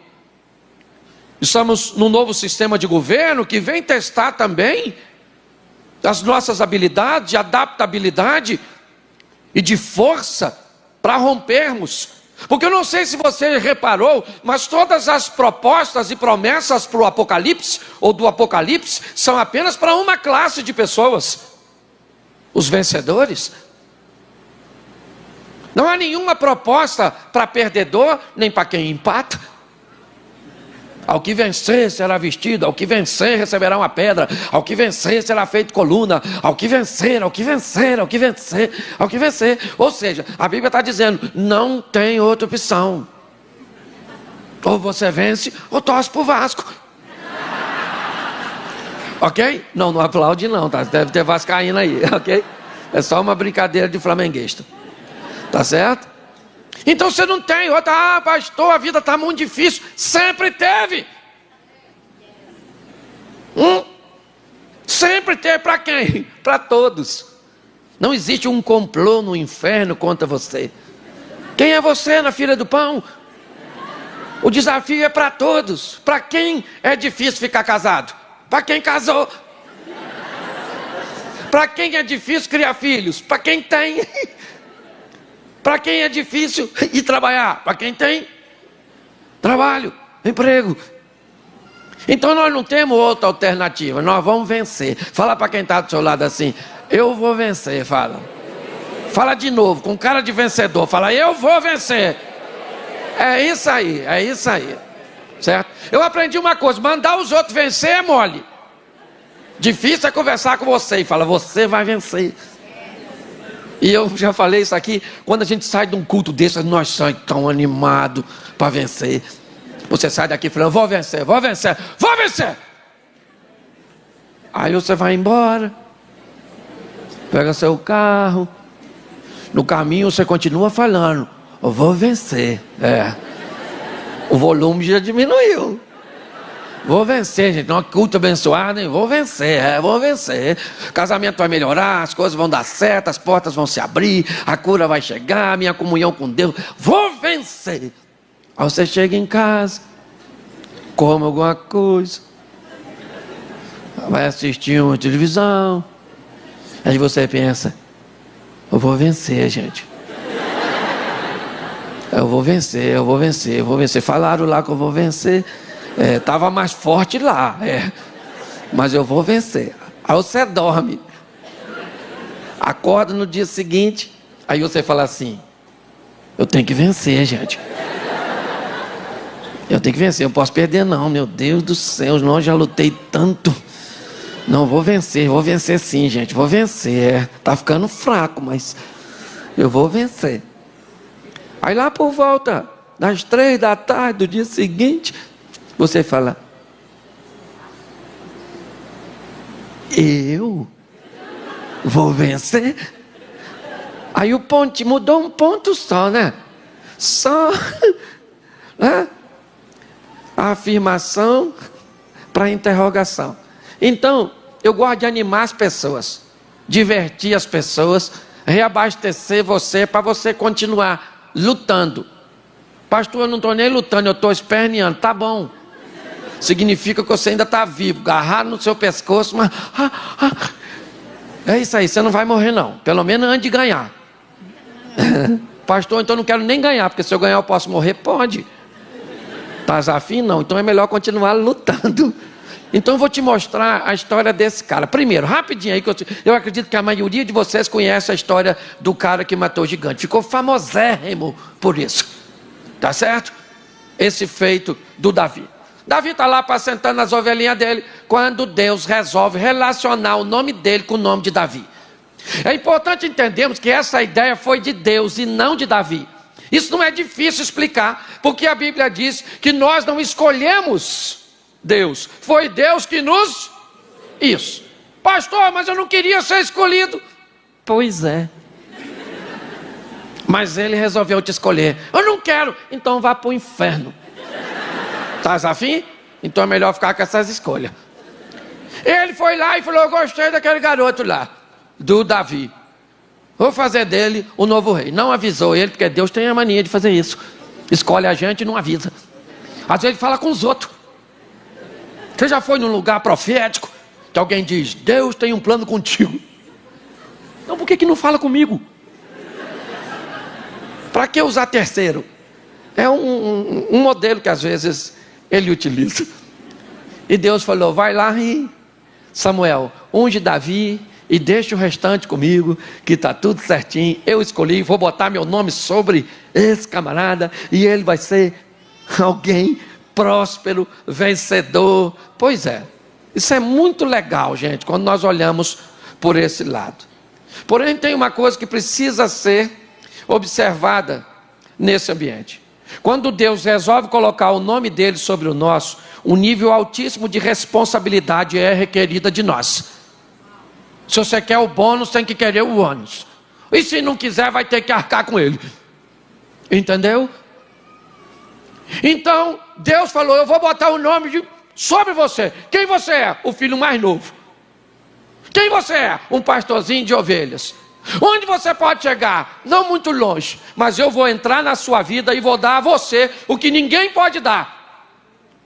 estamos num novo sistema de governo que vem testar também as nossas habilidades de adaptabilidade e de força para rompermos. Porque eu não sei se você reparou, mas todas as propostas e promessas para o Apocalipse, ou do Apocalipse, são apenas para uma classe de pessoas: os vencedores. Não há nenhuma proposta para perdedor, nem para quem empata. Ao que vencer será vestido, ao que vencer receberá uma pedra, ao que vencer será feito coluna, ao que vencer, ao que vencer, ao que vencer, ao que vencer. Ou seja, a Bíblia está dizendo, não tem outra opção. Ou você vence, ou torce para o Vasco. Ok? Não, não aplaude não, tá? Deve ter vascaíno aí, ok? É só uma brincadeira de flamenguista. Tá certo? Então você não tem outra, pastor, a vida está muito difícil. Sempre teve. Sempre teve. Para quem? Para todos. Não existe um complô no inferno contra você. Quem é você na fila do pão? O desafio é para todos. Para quem é difícil ficar casado? Para quem casou. Para quem é difícil criar filhos? Para quem tem. Para quem é difícil ir trabalhar? Para quem tem trabalho, emprego. Então nós não temos outra alternativa, nós vamos vencer. Fala para quem está do seu lado assim, eu vou vencer, fala. Fala de novo, com cara de vencedor, fala, eu vou vencer. É isso aí, certo? Eu aprendi uma coisa, mandar os outros vencer é mole. Difícil é conversar com você e fala, você vai vencer. E eu já falei isso aqui, quando a gente sai de um culto desse, nós saímos tão animados para vencer. Você sai daqui falando, vou vencer, vou vencer, vou vencer. Aí você vai embora, pega seu carro, no caminho você continua falando, eu vou vencer. O volume já diminuiu. Vou vencer, gente, não é culto abençoado, hein? Vou vencer, vou vencer. O casamento vai melhorar, as coisas vão dar certo, as portas vão se abrir, a cura vai chegar, a minha comunhão com Deus, vou vencer. Aí você chega em casa, come alguma coisa, vai assistir uma televisão, aí você pensa, eu vou vencer, gente. Eu vou vencer, eu vou vencer, eu vou vencer. Falaram lá que eu vou vencer. Estava mais forte lá, mas eu vou vencer. Aí você dorme, acorda no dia seguinte, aí você fala assim, eu tenho que vencer, gente. Eu tenho que vencer, eu não posso perder não, meu Deus do céu, não, eu já lutei tanto. Não, vou vencer sim, gente, vou vencer. Tá ficando fraco, mas eu vou vencer. Aí lá por volta das 3 da tarde do dia seguinte, você fala, eu vou vencer? Aí o ponto mudou um ponto só, né? Só né? A afirmação para a interrogação. Então, eu gosto de animar as pessoas, divertir as pessoas, reabastecer você para você continuar lutando. Pastor, eu não estou nem lutando, eu estou esperneando. Tá bom. Significa que você ainda está vivo, agarrado no seu pescoço, mas é isso aí, você não vai morrer não, pelo menos antes de ganhar. Pastor, então eu não quero nem ganhar, porque se eu ganhar eu posso morrer? Pode. Estás afim? Não, então é melhor continuar lutando. Então eu vou te mostrar a história desse cara. Primeiro, rapidinho aí, que eu acredito que a maioria de vocês conhece a história do cara que matou o gigante. Ficou famosérrimo por isso, tá certo? Esse feito do Davi. Davi está lá apacentando as ovelhinhas dele, quando Deus resolve relacionar o nome dele com o nome de Davi. É importante entendermos que essa ideia foi de Deus e não de Davi. Isso não é difícil explicar, porque a Bíblia diz que nós não escolhemos Deus. Foi Deus que nos... Isso. Pastor, mas eu não queria ser escolhido. Pois é. Mas ele resolveu te escolher. Eu não quero, então vá para o inferno. Estás afim? Então é melhor ficar com essas escolhas. Ele foi lá e falou: eu gostei daquele garoto lá, do Davi. Vou fazer dele o novo rei. Não avisou ele, porque Deus tem a mania de fazer isso. Escolhe a gente e não avisa. Às vezes fala com os outros. Você já foi num lugar profético que alguém diz: Deus tem um plano contigo. Então por que não fala comigo? Para que usar terceiro? É um modelo que às vezes ele utiliza. E Deus falou: vai lá e Samuel, unge Davi e deixa o restante comigo, que está tudo certinho. Eu escolhi, vou botar meu nome sobre esse camarada e ele vai ser alguém próspero, vencedor. Pois é, isso é muito legal, gente, quando nós olhamos por esse lado. Porém, tem uma coisa que precisa ser observada nesse ambiente. Quando Deus resolve colocar o nome dele sobre o nosso, um nível altíssimo de responsabilidade é requerida de nós. Se você quer o bônus, tem que querer o ônus. E se não quiser, vai ter que arcar com ele. Entendeu? Então, Deus falou: eu vou botar o nome sobre você. Quem você é? O filho mais novo. Quem você é? Um pastorzinho de ovelhas. Onde você pode chegar? Não muito longe, mas eu vou entrar na sua vida e vou dar a você o que ninguém pode dar.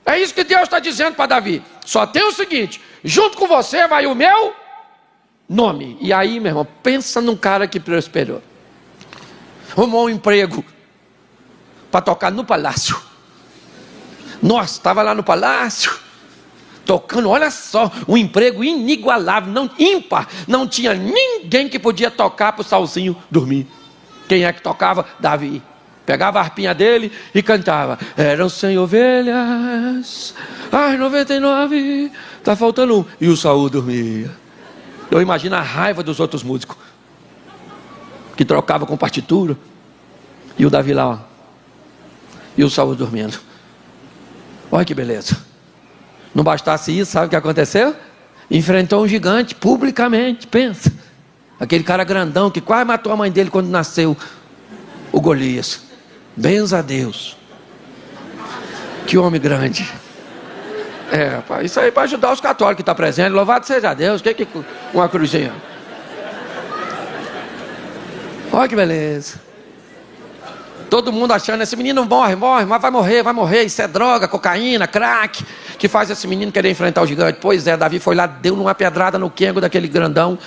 É isso que Deus está dizendo para Davi. Só tem o seguinte: junto com você vai o meu nome. E aí, meu irmão, pensa num cara que prosperou. Arrumou um emprego para tocar no palácio. Nossa, estava lá no palácio tocando, olha só, um emprego inigualável, não, ímpar. Não tinha ninguém que podia tocar para o Saulzinho dormir. Quem é que tocava? Davi. Pegava a harpinha dele e cantava: eram 100 ovelhas, as 99, está faltando um. E o Saul dormia. Eu imagino a raiva dos outros músicos que trocavam com partitura. E o Davi lá, ó. E o Saul dormindo. Olha que beleza. Não bastasse isso, sabe o que aconteceu? Enfrentou um gigante publicamente, pensa. Aquele cara grandão que quase matou a mãe dele quando nasceu, o Golias. Benza a Deus. Que homem grande. Isso aí para ajudar os católicos que estão presentes. Louvado seja Deus. Que uma cruzinha. Olha que beleza. Todo mundo achando: esse menino morre, mas vai morrer. Isso é droga, cocaína, crack, que faz esse menino querer enfrentar o gigante. Pois é, Davi foi lá, deu numa pedrada no quengo daquele grandão,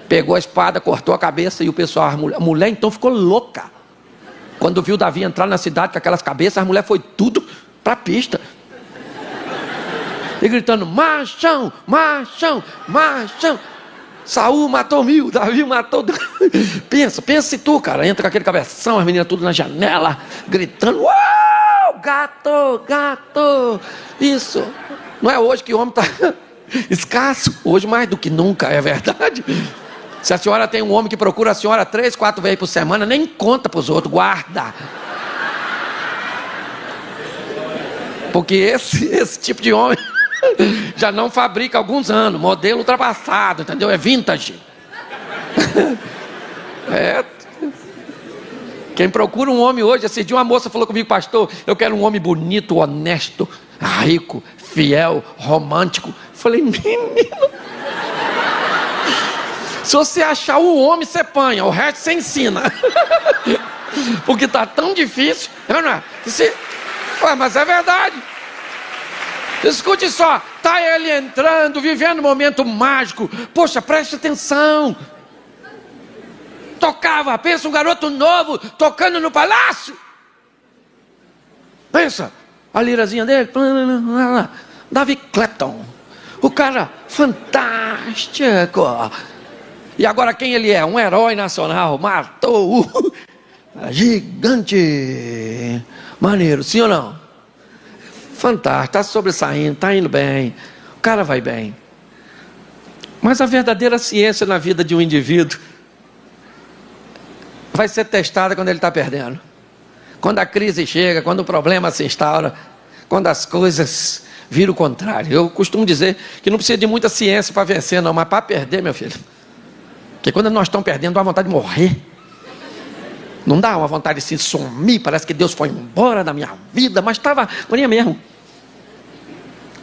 pegou a espada, cortou a cabeça. E o pessoal, a mulher então ficou louca. Quando viu Davi entrar na cidade com aquelas cabeças, a mulher foi tudo para a pista. E gritando: machão, machão, machão. Saul matou 1000, Davi matou... Pensa se tu, cara, entra com aquele cabeção, as meninas tudo na janela, gritando: uau, gato, gato. Isso. Não é hoje que o homem está escasso? Hoje mais do que nunca, é verdade? Se a senhora tem um homem que procura a senhora 3, 4 vezes por semana, nem conta para os outros, guarda. Porque esse tipo de homem já não fabrica há alguns anos, modelo ultrapassado, entendeu? É vintage. Quem procura um homem hoje, esse dia uma moça falou comigo: pastor, eu quero um homem bonito, honesto, rico, fiel, romântico. Falei: menino, se você achar um homem, você panha, o resto você ensina. Porque está tão difícil, não é? Mas é verdade. Escute só, está ele entrando, vivendo um momento mágico. Poxa, preste atenção. Tocava, pensa, um garoto novo tocando no palácio. Pensa, a lirazinha dele, Davi Clapton, o cara fantástico. E agora quem ele é? Um herói nacional, matou o gigante. Maneiro, sim ou não? Fantástico, está sobressaindo, está indo bem, o cara vai bem. Mas a verdadeira ciência na vida de um indivíduo vai ser testada quando ele está perdendo. Quando a crise chega, quando o problema se instaura, quando as coisas vira o contrário. Eu costumo dizer que não precisa de muita ciência para vencer, não, mas para perder, meu filho. Porque quando nós estamos perdendo, dá vontade de morrer. Não dá uma vontade de se sumir, parece que Deus foi embora da minha vida, mas estava agonia mesmo.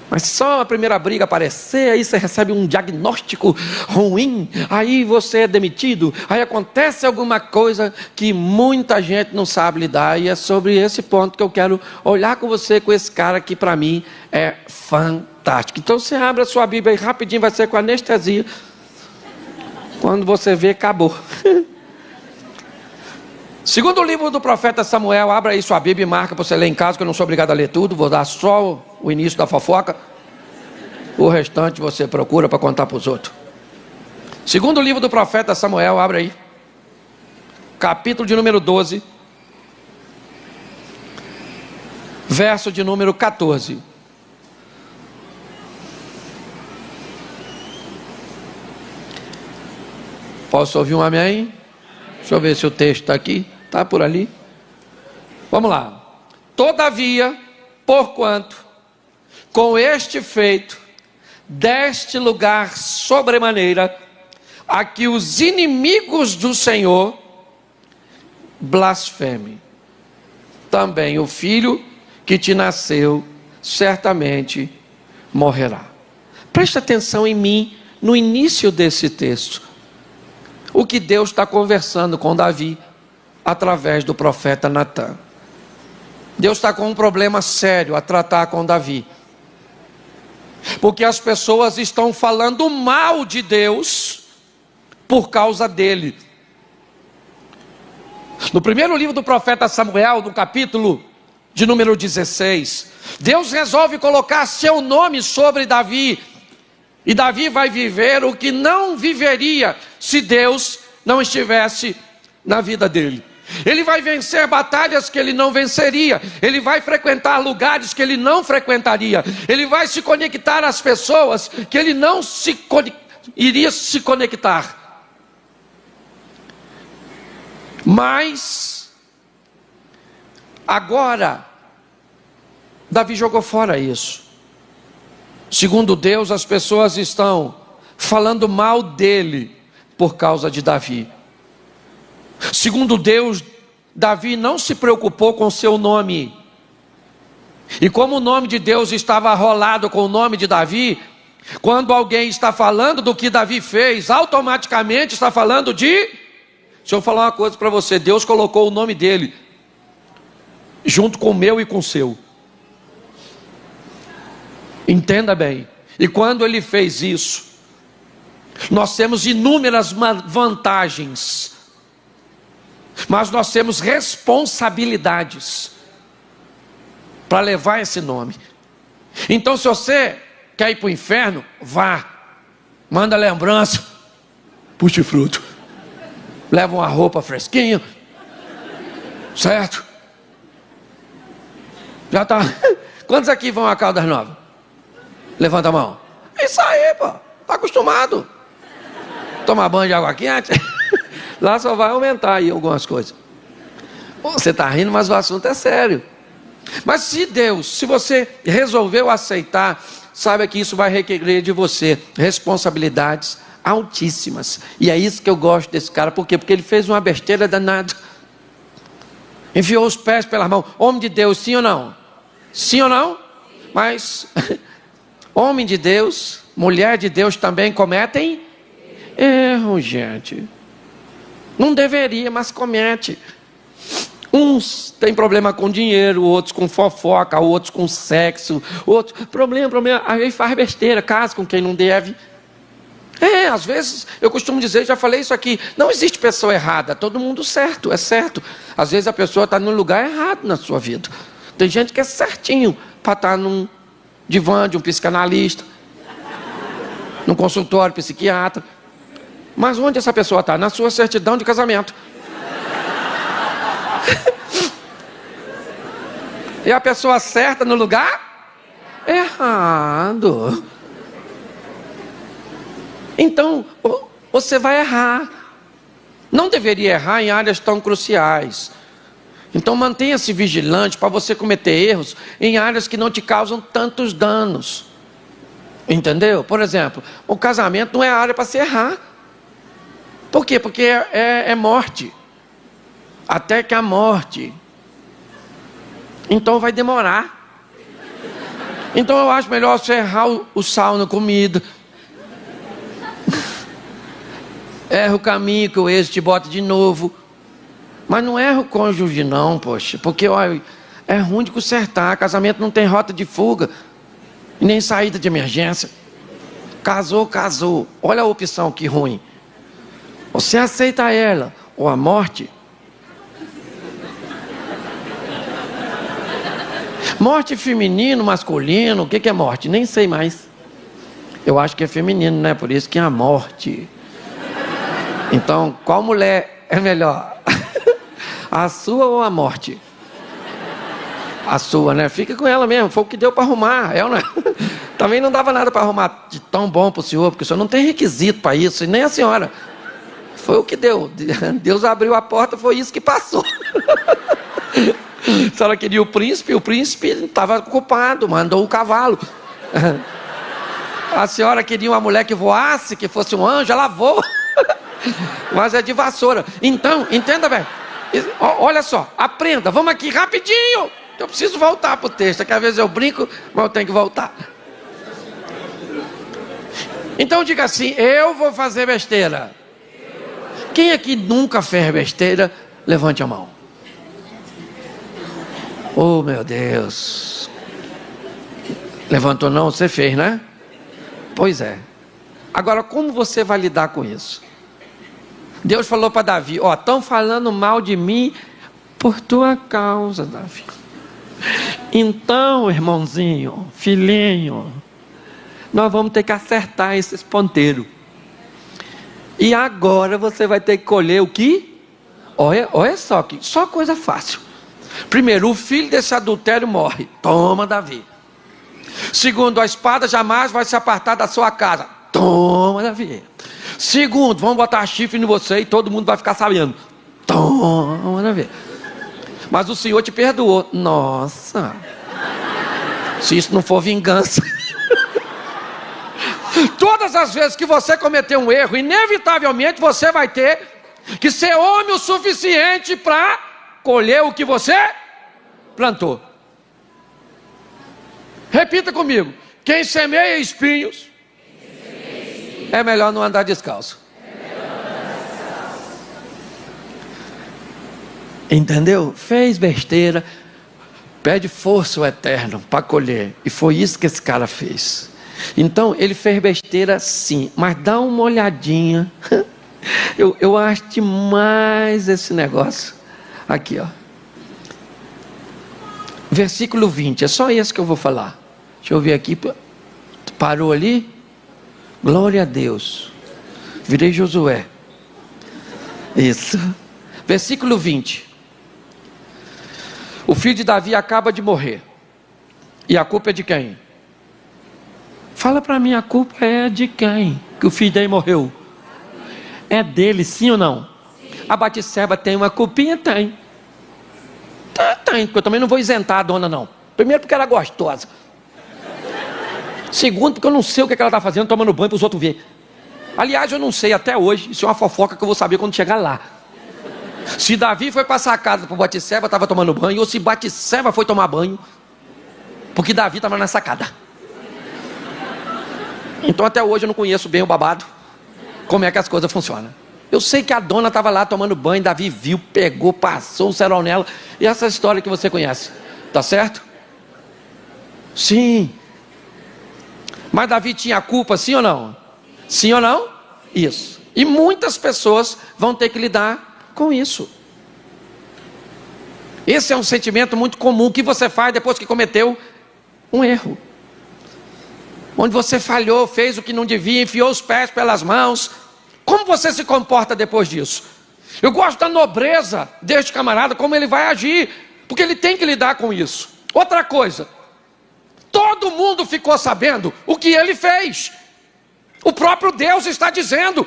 Mas só a primeira briga aparecer, aí você recebe um diagnóstico ruim, aí você é demitido, aí acontece alguma coisa que muita gente não sabe lidar, e é sobre esse ponto que eu quero olhar com você, com esse cara que para mim é fantástico. Então você abre a sua Bíblia aí rapidinho, vai ser com anestesia. Quando você vê, acabou. Segundo o livro do profeta Samuel, abra aí sua Bíblia e marca para você ler em casa, que eu não sou obrigado a ler tudo, vou dar só o início da fofoca. O restante você procura para contar para os outros. Segundo o livro do profeta Samuel, abra aí. Capítulo de número 12. Verso de número 14. Posso ouvir um amém? Deixa eu ver se o texto está aqui. Está por ali. Vamos lá. Todavia, porquanto, com este feito, deste lugar sobremaneira, a que os inimigos do Senhor blasfemem, também o filho que te nasceu, certamente morrerá. Preste atenção em mim, no início desse texto. O que Deus está conversando com Davi, através do profeta Natã. Deus está com um problema sério a tratar com Davi. Porque as pessoas estão falando mal de Deus por causa dele. No primeiro livro do profeta Samuel, no capítulo de número 16, Deus resolve colocar seu nome sobre Davi. E Davi vai viver o que não viveria se Deus não estivesse na vida dele. Ele vai vencer batalhas que ele não venceria. Ele vai frequentar lugares que ele não frequentaria. Ele vai se conectar às pessoas que ele não iria se conectar. Mas agora Davi jogou fora isso. Segundo Deus, as pessoas estão falando mal dele por causa de Davi. Segundo Deus, Davi não se preocupou com seu nome. E como o nome de Deus estava arrolado com o nome de Davi, quando alguém está falando do que Davi fez, automaticamente está falando de... Deixa eu falar uma coisa para você. Deus colocou o nome dele junto com o meu e com o seu. Entenda bem. E quando ele fez isso, nós temos inúmeras vantagens, mas nós temos responsabilidades para levar esse nome. Então, se você quer ir para o inferno, vá, manda lembrança, puxe fruto, leva uma roupa fresquinha, certo? Já está. Quantos aqui vão a Caldas Novas? Levanta a mão. Isso aí, pô, está acostumado. Tomar banho de água quente. Lá só vai aumentar aí algumas coisas. Você está rindo, mas o assunto é sério. Mas se você resolveu aceitar, saiba que isso vai requerer de você responsabilidades altíssimas. E é isso que eu gosto desse cara. Por quê? Porque ele fez uma besteira danada. Enfiou os pés pelas mãos. Homem de Deus, sim ou não? Sim ou não? Mas homem de Deus, mulher de Deus também cometem erro, gente. Não deveria, mas comete. Uns têm problema com dinheiro, outros com fofoca, outros com sexo, outros, problema, aí faz besteira, casa com quem não deve. Às vezes, eu costumo dizer, já falei isso aqui, não existe pessoa errada, todo mundo certo, é certo. Às vezes a pessoa está no lugar errado na sua vida. Tem gente que é certinho para estar num divã de um psicanalista, num consultório psiquiatra. Mas onde essa pessoa está? Na sua certidão de casamento. E a pessoa certa no lugar errado. Então, você vai errar. Não deveria errar em áreas tão cruciais. Então mantenha-se vigilante para você cometer erros em áreas que não te causam tantos danos. Entendeu? Por exemplo, o casamento não é a área para se errar. Por quê? Porque é morte. Até que a morte. Então vai demorar. Então eu acho melhor você errar o sal na comida. Erra o caminho que o ex te bota de novo. Mas não erra o cônjuge não, poxa. Porque olha, é ruim de consertar. Casamento não tem rota de fuga. E nem saída de emergência. Casou, casou. Olha a opção que ruim. Você aceita ela ou a morte? Morte feminino, masculino, o que é morte? Nem sei mais. Eu acho que é feminino, né? Por isso que é a morte. Então, qual mulher é melhor? A sua ou a morte? A sua, né? Fica com ela mesmo, foi o que deu para arrumar. Ela também não dava nada para arrumar de tão bom para o senhor, porque o senhor não tem requisito para isso, e nem a senhora. Foi o que deu. Deus abriu a porta, foi isso que passou. A senhora queria o príncipe estava ocupado, mandou o cavalo. A senhora queria uma mulher que voasse, que fosse um anjo, ela voa. Mas é de vassoura. Então, entenda bem. Olha só, aprenda, vamos aqui rapidinho. Eu preciso voltar para o texto, que às vezes eu brinco, mas eu tenho que voltar. Então diga assim, eu vou fazer besteira. Quem aqui nunca fez besteira, levante a mão. Oh meu Deus. Levantou não, você fez, né? Pois é. Agora como você vai lidar com isso? Deus falou para Davi, ó, estão falando mal de mim por tua causa, Davi. Então, irmãozinho, filhinho, nós vamos ter que acertar esses ponteiros. E agora você vai ter que colher o que? Olha só, só coisa fácil. Primeiro, o filho desse adultério morre. Toma, Davi. Segundo, a espada jamais vai se apartar da sua casa. Toma, Davi. Segundo, vamos botar chifre em você e todo mundo vai ficar sabendo. Toma, Davi. Mas o Senhor te perdoou. Nossa. Se isso não for vingança. Todas as vezes que você cometer um erro, inevitavelmente você vai ter que ser homem o suficiente para colher o que você plantou. Repita comigo. Quem semeia espinhos, é melhor não andar descalço. Entendeu? Fez besteira, pede força ao Eterno para colher. E foi isso que esse cara fez. Então ele fez besteira sim, mas dá uma olhadinha. Eu acho demais esse negócio. Aqui, ó. Versículo 20, é só esse que eu vou falar. Deixa eu ver aqui. Parou ali? Glória a Deus. Virei Josué. Isso. Versículo 20. O filho de Davi acaba de morrer. E a culpa é de quem? Fala para mim, a culpa é de quem? Que o filho dele morreu. É dele, sim ou não? Sim. A Batseba tem uma culpinha? Tem. Tem, porque eu também não vou isentar a dona não. Primeiro porque ela é gostosa. Segundo porque eu não sei o que ela está fazendo, tomando banho para os outros verem. Aliás, eu não sei até hoje, isso é uma fofoca que eu vou saber quando chegar lá. Se Davi foi passar a casa para Batseba, estava tomando banho, ou se Batseba foi tomar banho, porque Davi estava na sacada. Então até hoje eu não conheço bem o babado, como é que as coisas funcionam. Eu sei que a dona estava lá tomando banho, Davi viu, pegou, passou um cerol nela, e essa história que você conhece, tá certo? Sim. Mas Davi tinha culpa, sim ou não? Sim ou não? Isso. E muitas pessoas vão ter que lidar com isso. Esse é um sentimento muito comum que você faz depois que cometeu um erro. Onde você falhou, fez o que não devia, enfiou os pés pelas mãos. Como você se comporta depois disso? Eu gosto da nobreza deste camarada, como ele vai agir, porque ele tem que lidar com isso. Outra coisa, todo mundo ficou sabendo o que ele fez. O próprio Deus está dizendo.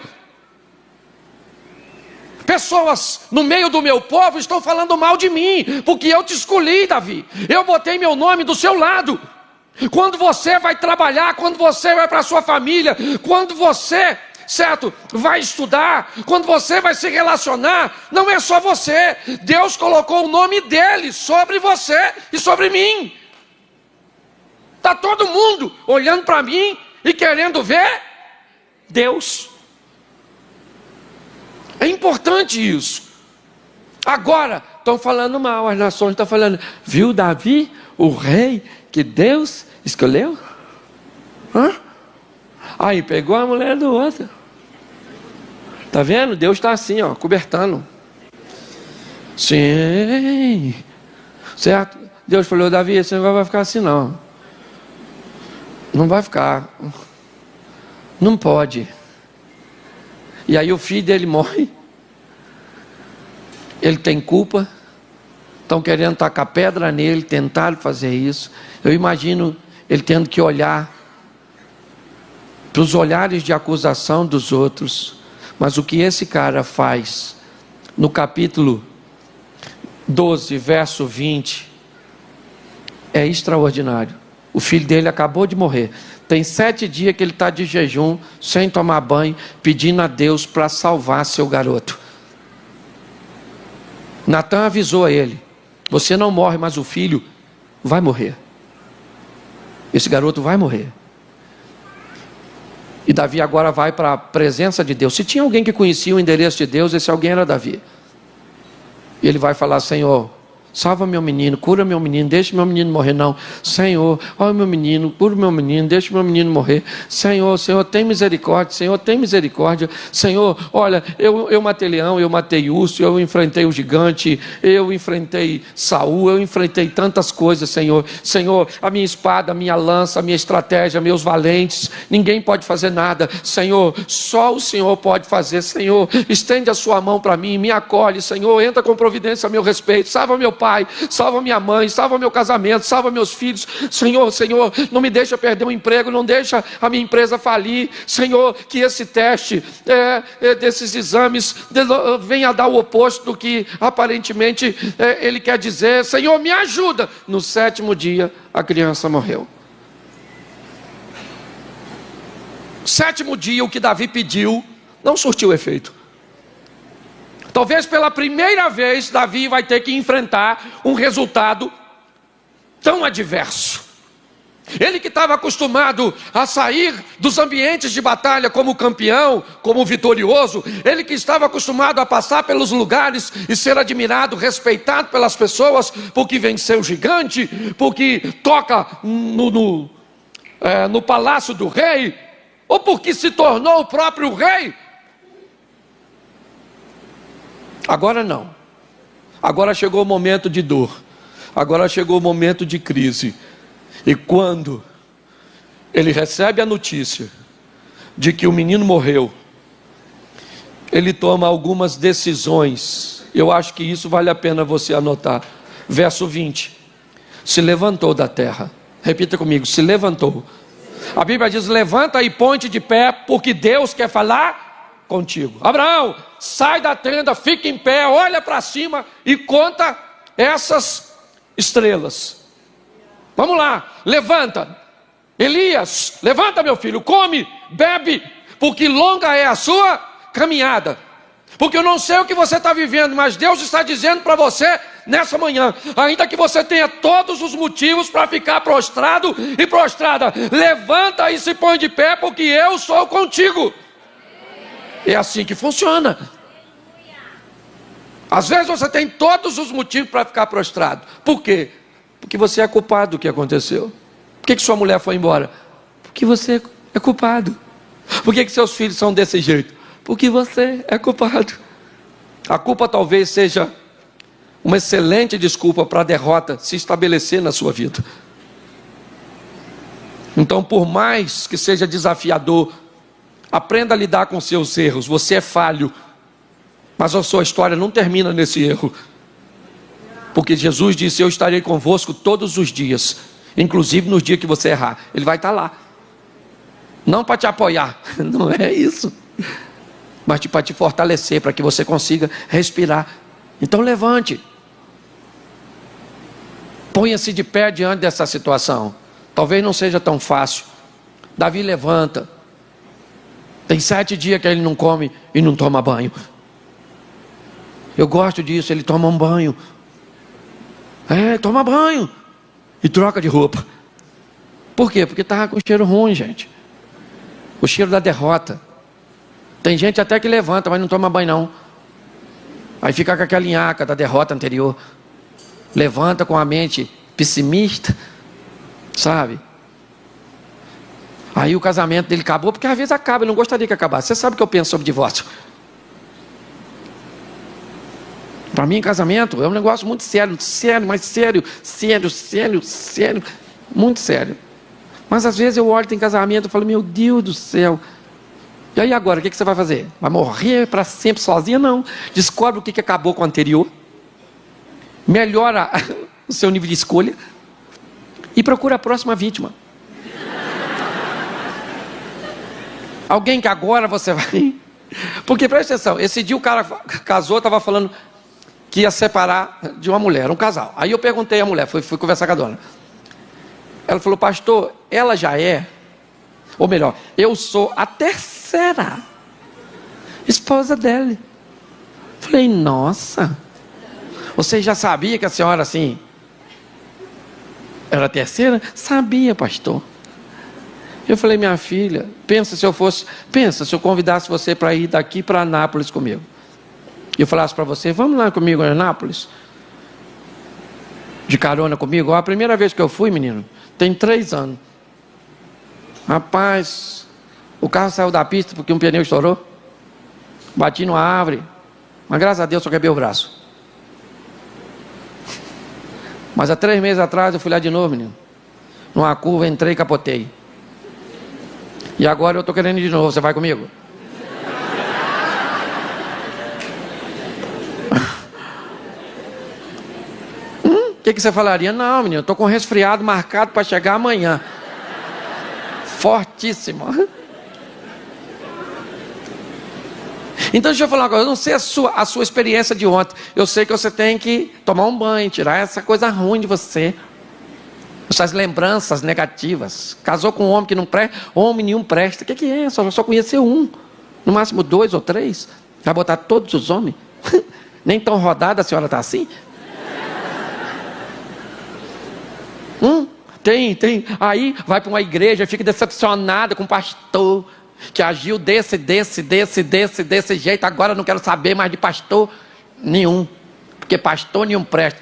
Pessoas no meio do meu povo estão falando mal de mim, porque eu te escolhi, Davi. Eu botei meu nome do seu lado. Quando você vai trabalhar, quando você vai para a sua família, quando você, certo, vai estudar, quando você vai se relacionar, não é só você. Deus colocou o nome dele sobre você e sobre mim. Está todo mundo olhando para mim e querendo ver Deus. É importante isso. Agora, estão falando mal, as nações estão falando, viu Davi, o rei que Deus escolheu? Aí pegou a mulher do outro. Está vendo? Deus está assim, ó, cobertando. Sim. Certo? Deus falou, Davi, esse negócio vai ficar assim não. Não vai ficar. Não pode. E aí o filho dele morre. Ele tem culpa. Estão querendo tacar pedra nele, tentaram fazer isso. Eu imagino ele tendo que olhar para os olhares de acusação dos outros. Mas o que esse cara faz no capítulo 12, verso 20, é extraordinário. O filho dele acabou de morrer. Tem 7 dias que ele está de jejum, sem tomar banho, pedindo a Deus para salvar seu garoto. Natan avisou a ele, você não morre, mas o filho vai morrer. Esse garoto vai morrer. E Davi agora vai para a presença de Deus. Se tinha alguém que conhecia o endereço de Deus, esse alguém era Davi. E ele vai falar, Senhor, salva meu menino, cura meu menino, deixa meu menino morrer. Não, Senhor, olha meu menino, cura meu menino, deixa meu menino morrer. Senhor, Senhor, tem misericórdia, Senhor, tem misericórdia. Senhor, olha, eu matei leão, eu matei urso, eu enfrentei o gigante, eu enfrentei Saul, eu enfrentei tantas coisas, Senhor. Senhor, a minha espada, a minha lança, a minha estratégia, meus valentes, ninguém pode fazer nada. Senhor, só o Senhor pode fazer. Senhor, estende a sua mão para mim, me acolhe, Senhor, entra com providência a meu respeito, salva meu pai, salva minha mãe, salva meu casamento, salva meus filhos. Senhor, Senhor, não me deixa perder o emprego, não deixa a minha empresa falir. Senhor, que esse teste desses exames venha a dar o oposto do que aparentemente ele quer dizer. Senhor, me ajuda. No 7º dia a criança morreu. 7º dia, o que Davi pediu não surtiu efeito. Talvez pela primeira vez Davi vai ter que enfrentar um resultado tão adverso. Ele que estava acostumado a sair dos ambientes de batalha como campeão, como vitorioso, ele que estava acostumado a passar pelos lugares e ser admirado, respeitado pelas pessoas, porque venceu o gigante, porque toca no palácio do rei, ou porque se tornou o próprio rei. Agora não. Agora chegou o momento de dor. Agora chegou o momento de crise. E quando ele recebe a notícia de que o menino morreu, ele toma algumas decisões. Eu acho que isso vale a pena você anotar. Verso 20. Se levantou da terra. Repita comigo, se levantou. A Bíblia diz, levanta e põe-te de pé, porque Deus quer falar contigo. Abraão, sai da tenda, fica em pé, olha para cima e conta essas estrelas. Vamos lá, levanta. Elias, levanta meu filho, come, bebe, porque longa é a sua caminhada. Porque eu não sei o que você está vivendo, mas Deus está dizendo para você nessa manhã, ainda que você tenha todos os motivos para ficar prostrado e prostrada, levanta e se põe de pé, porque eu sou contigo. É assim que funciona. Às vezes você tem todos os motivos para ficar prostrado. Por quê? Porque você é culpado do que aconteceu. Por que sua mulher foi embora? Porque você é culpado. Por que seus filhos são desse jeito? Porque você é culpado. A culpa talvez seja uma excelente desculpa para a derrota se estabelecer na sua vida. Então, por mais que seja desafiador, aprenda a lidar com seus erros. Você é falho, mas a sua história não termina nesse erro. Porque Jesus disse, eu estarei convosco todos os dias, inclusive nos dias que você errar. Ele vai estar lá. Não para te apoiar, não é isso. mas para te fortalecer, para que você consiga respirar. Então levante. Ponha-se de pé diante dessa situação. Talvez não seja tão fácil. Davi levanta. Tem 7 dias que ele não come e não toma banho. Eu gosto disso, ele toma um banho. Toma banho. E troca de roupa. Por quê? Porque estava com cheiro ruim, gente. O cheiro da derrota. Tem gente até que levanta, mas não toma banho não. Aí fica com aquela linhaca da derrota anterior. Levanta com a mente pessimista, sabe? Aí o casamento dele acabou, porque às vezes acaba, ele não gostaria que acabasse. Você sabe o que eu penso sobre divórcio? Para mim, casamento é um negócio muito sério, mas sério, muito sério. Mas às vezes eu olho, tem casamento, eu falo, meu Deus do céu. E aí agora, o que você vai fazer? Vai morrer para sempre sozinha? Não. Descobre o que acabou com o anterior. Melhora o seu nível de escolha. E procura a próxima vítima. Alguém que agora você vai... Porque presta atenção, esse dia o cara casou, estava falando que ia separar de uma mulher, um casal. Aí eu perguntei à mulher, fui conversar com a dona. Ela falou, pastor, ela já é... Ou melhor, eu sou a 3ª esposa dele. Falei, nossa... Você já sabia que a senhora assim era a 3ª? Sabia, pastor. Eu falei, minha filha, pensa se eu convidasse você para ir daqui para Anápolis comigo. E eu falasse para você, vamos lá comigo em Anápolis? De carona comigo? A primeira vez que eu fui, menino, tem 3 anos. Rapaz, o carro saiu da pista porque um pneu estourou. Bati numa árvore. Mas graças a Deus só quebrei o braço. Mas há 3 meses atrás eu fui lá de novo, menino. Numa curva, entrei e capotei. E agora eu estou querendo ir de novo. Você vai comigo? O que você falaria? Não, menino, estou com um resfriado marcado para chegar amanhã. Fortíssimo. Então deixa eu falar uma coisa, eu não sei a sua experiência de ontem. Eu sei que você tem que tomar um banho, tirar essa coisa ruim de você. Essas lembranças negativas. Casou com um homem que não presta, homem nenhum presta. O que é? Só conheceu um. No máximo 2 ou 3. Vai botar todos os homens. Nem tão rodada a senhora está assim. Tem. Aí vai para uma igreja e fica decepcionada com o pastor. Que agiu desse jeito, agora eu não quero saber mais de pastor nenhum, porque pastor nenhum presta.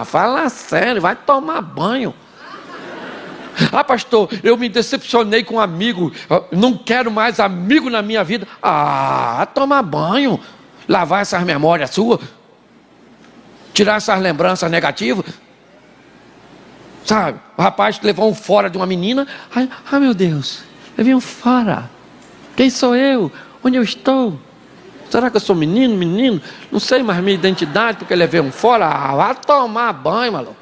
Fala sério, vai tomar banho. Pastor, eu me decepcionei com um amigo, não quero mais amigo na minha vida. Tomar banho, lavar essas memórias suas, tirar essas lembranças negativas. Sabe, o rapaz levou um fora de uma menina. Meu Deus, levei um fora. Quem sou eu? Onde eu estou? Será que eu sou menino? Não sei mais minha identidade, porque levei um fora. Vai tomar banho, maluco.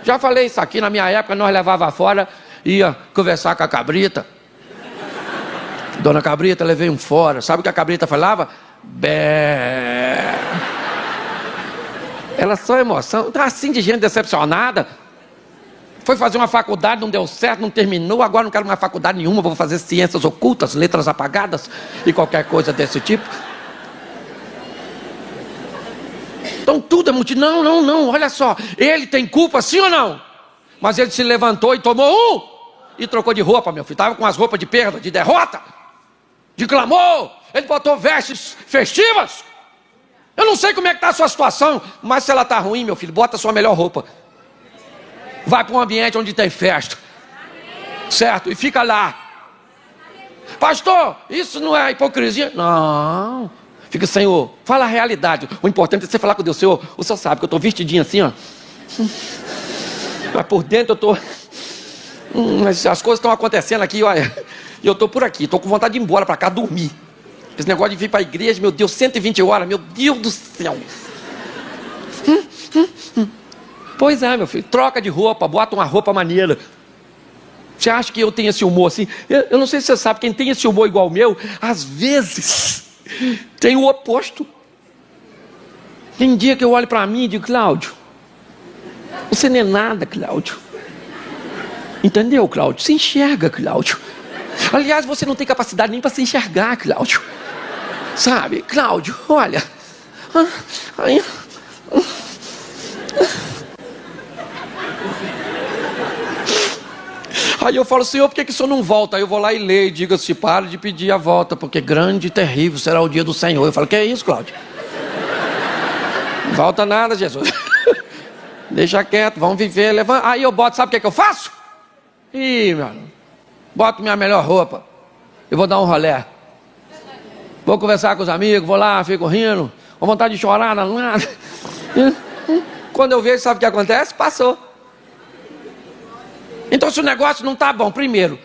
Já falei isso aqui, na minha época nós levava fora, ia conversar com a cabrita. Dona Cabrita, levei um fora. Sabe o que a cabrita falava? Bé. Ela só emoção. Está assim de gente decepcionada. Foi fazer uma faculdade, não deu certo, não terminou, agora não quero mais faculdade nenhuma, vou fazer ciências ocultas, letras apagadas e qualquer coisa desse tipo. Então tudo é muito... Não, olha só, ele tem culpa, sim ou não? Mas ele se levantou e tomou e trocou de roupa, meu filho. Estava com as roupas de perda, de derrota, de clamor. Ele botou vestes festivas. Eu não sei como é que está a sua situação, mas se ela está ruim, meu filho, bota a sua melhor roupa. Vai para um ambiente onde tem festa. Certo? E fica lá. Pastor, isso não é hipocrisia? Não. Fica, Senhor, fala a realidade. O importante é você falar com Deus. Senhor, o Senhor sabe que eu estou vestidinho assim, ó. Mas por dentro eu estou... Mas as coisas estão acontecendo aqui, olha. E eu estou por aqui. Estou com vontade de ir embora para cá dormir. Esse negócio de vir para a igreja, meu Deus, 120 horas. Meu Deus do céu. Pois é, meu filho, troca de roupa, bota uma roupa maneira. Você acha que eu tenho esse humor assim? Eu não sei se você sabe, quem tem esse humor igual o meu, às vezes tem o oposto. Tem dia que eu olho para mim e digo: Cláudio, você não é nada, Cláudio. Entendeu, Cláudio? Se enxerga, Cláudio. Aliás, você não tem capacidade nem para se enxergar, Cláudio. Sabe, Cláudio, olha. Aí eu falo: Senhor, por que o Senhor não volta? Aí eu vou lá e leio e digo assim: para de pedir a volta, porque grande e terrível será o dia do Senhor. Eu falo: que é isso, Cláudio? Não volta nada, Jesus. Deixa quieto, vamos viver, levanta. Aí eu boto, sabe o que eu faço? Ih, meu irmão, boto minha melhor roupa. Eu vou dar um rolé. Vou conversar com os amigos, vou lá, fico rindo, com vontade de chorar, nada. Quando eu vejo, sabe o que acontece? Passou. Então, se o negócio não está bom, primeiro,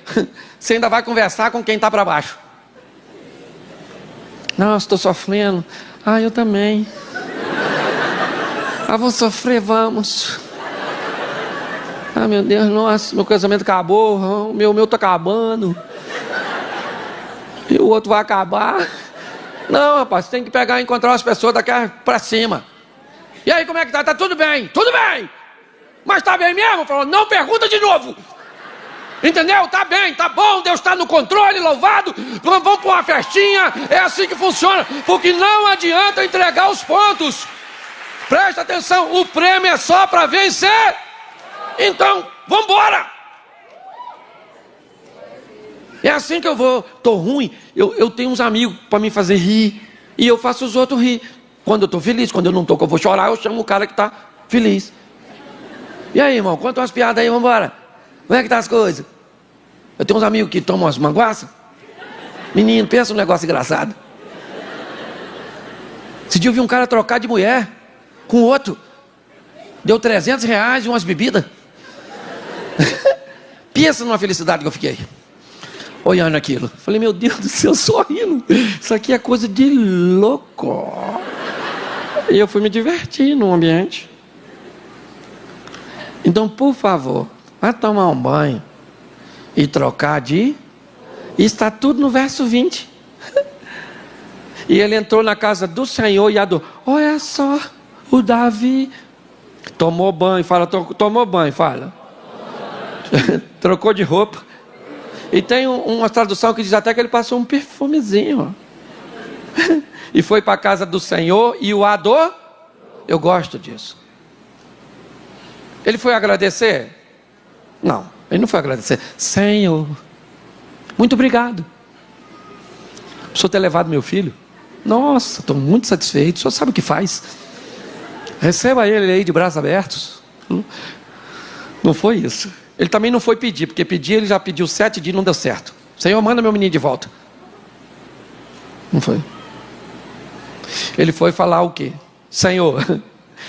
você ainda vai conversar com quem está para baixo. Nossa, estou sofrendo. Ah, eu também. Ah, vamos sofrer, vamos. Ah, meu Deus, nossa, meu casamento acabou, o meu está acabando. E o outro vai acabar. Não, rapaz, você tem que pegar e encontrar as pessoas daqui para cima. E aí, como é que tá? Tá tudo bem? Tudo bem! Mas tá bem mesmo? Falou: não pergunta de novo. Entendeu? Tá bem, tá bom, Deus está no controle, louvado. Vamos para uma festinha. É assim que funciona. Porque não adianta entregar os pontos. Presta atenção, o prêmio é só para vencer. Então, vamos embora. É assim que eu vou. Tô ruim, eu tenho uns amigos para me fazer rir. E eu faço os outros rir. Quando eu tô feliz, quando eu não tô, que eu vou chorar, eu chamo o cara que tá feliz. E aí, irmão, conta umas piadas aí, vamos embora. Como é que tá as coisas? Eu tenho uns amigos que tomam umas manguaças. Menino, pensa um negócio engraçado. Esse dia eu vi um cara trocar de mulher com outro. Deu R$300 e umas bebidas. Pensa numa felicidade que eu fiquei olhando aquilo. Falei: meu Deus do céu, sorrindo. Isso aqui é coisa de louco. E eu fui me divertir no ambiente. Então, por favor, vá tomar um banho e trocar de... Está tudo no verso 20. E ele entrou na casa do Senhor e adorou. Olha só, o Davi tomou banho, fala, tomou banho, fala. Trocou de roupa. E tem uma tradução que diz até que ele passou um perfumezinho. E foi para a casa do Senhor e o adorou. Eu gosto disso. Ele foi agradecer? Não, ele não foi agradecer. Senhor, muito obrigado por Senhor ter levado meu filho. Nossa, estou muito satisfeito. O Senhor sabe o que faz. Receba ele aí de braços abertos. Não foi isso. Ele também não foi pedir, porque pedir ele já pediu 7 dias e não deu certo. Senhor, manda meu menino de volta. Não foi. Ele foi falar o quê? Senhor,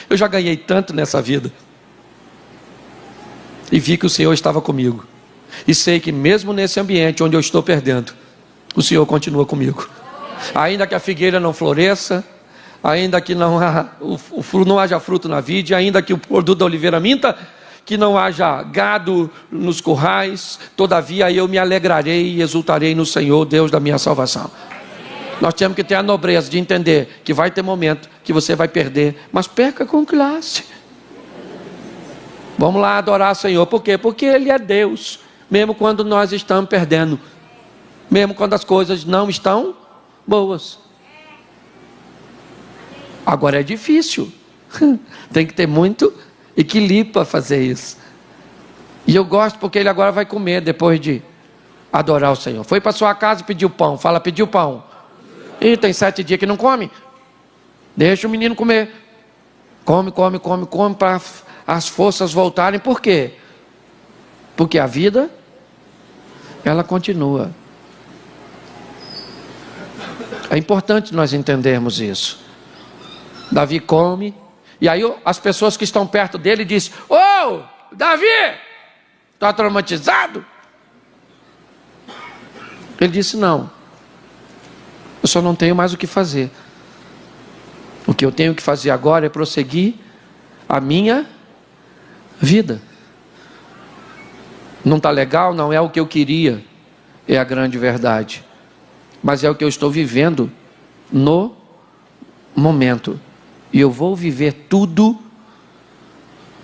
eu já ganhei tanto nessa vida. E vi que o Senhor estava comigo. E sei que mesmo nesse ambiente onde eu estou perdendo, o Senhor continua comigo. Ainda que a figueira não floresça, ainda que não haja fruto na vide, ainda que o produto da oliveira minta, que não haja gado nos currais, todavia eu me alegrarei e exultarei no Senhor, Deus da minha salvação. Nós temos que ter a nobreza de entender que vai ter momento que você vai perder, mas perca com classe. Vamos lá adorar o Senhor. Por quê? Porque Ele é Deus, mesmo quando nós estamos perdendo, mesmo quando as coisas não estão boas. Agora é difícil. Tem que ter muito equilíbrio para fazer isso. E eu gosto porque ele agora vai comer depois de adorar o Senhor. Foi para sua casa e pediu pão. Fala, pediu pão. E tem 7 dias que não come. Deixa o menino comer. Come para as forças voltarem. Por quê? Porque a vida, ela continua. É importante nós entendermos isso. Davi come, e aí as pessoas que estão perto dele dizem: ô, Davi, está traumatizado? Ele disse: não, eu só não tenho mais o que fazer. O que eu tenho que fazer agora é prosseguir a minha vida. Não está legal, não é o que eu queria, é a grande verdade, mas é o que eu estou vivendo no momento. E eu vou viver tudo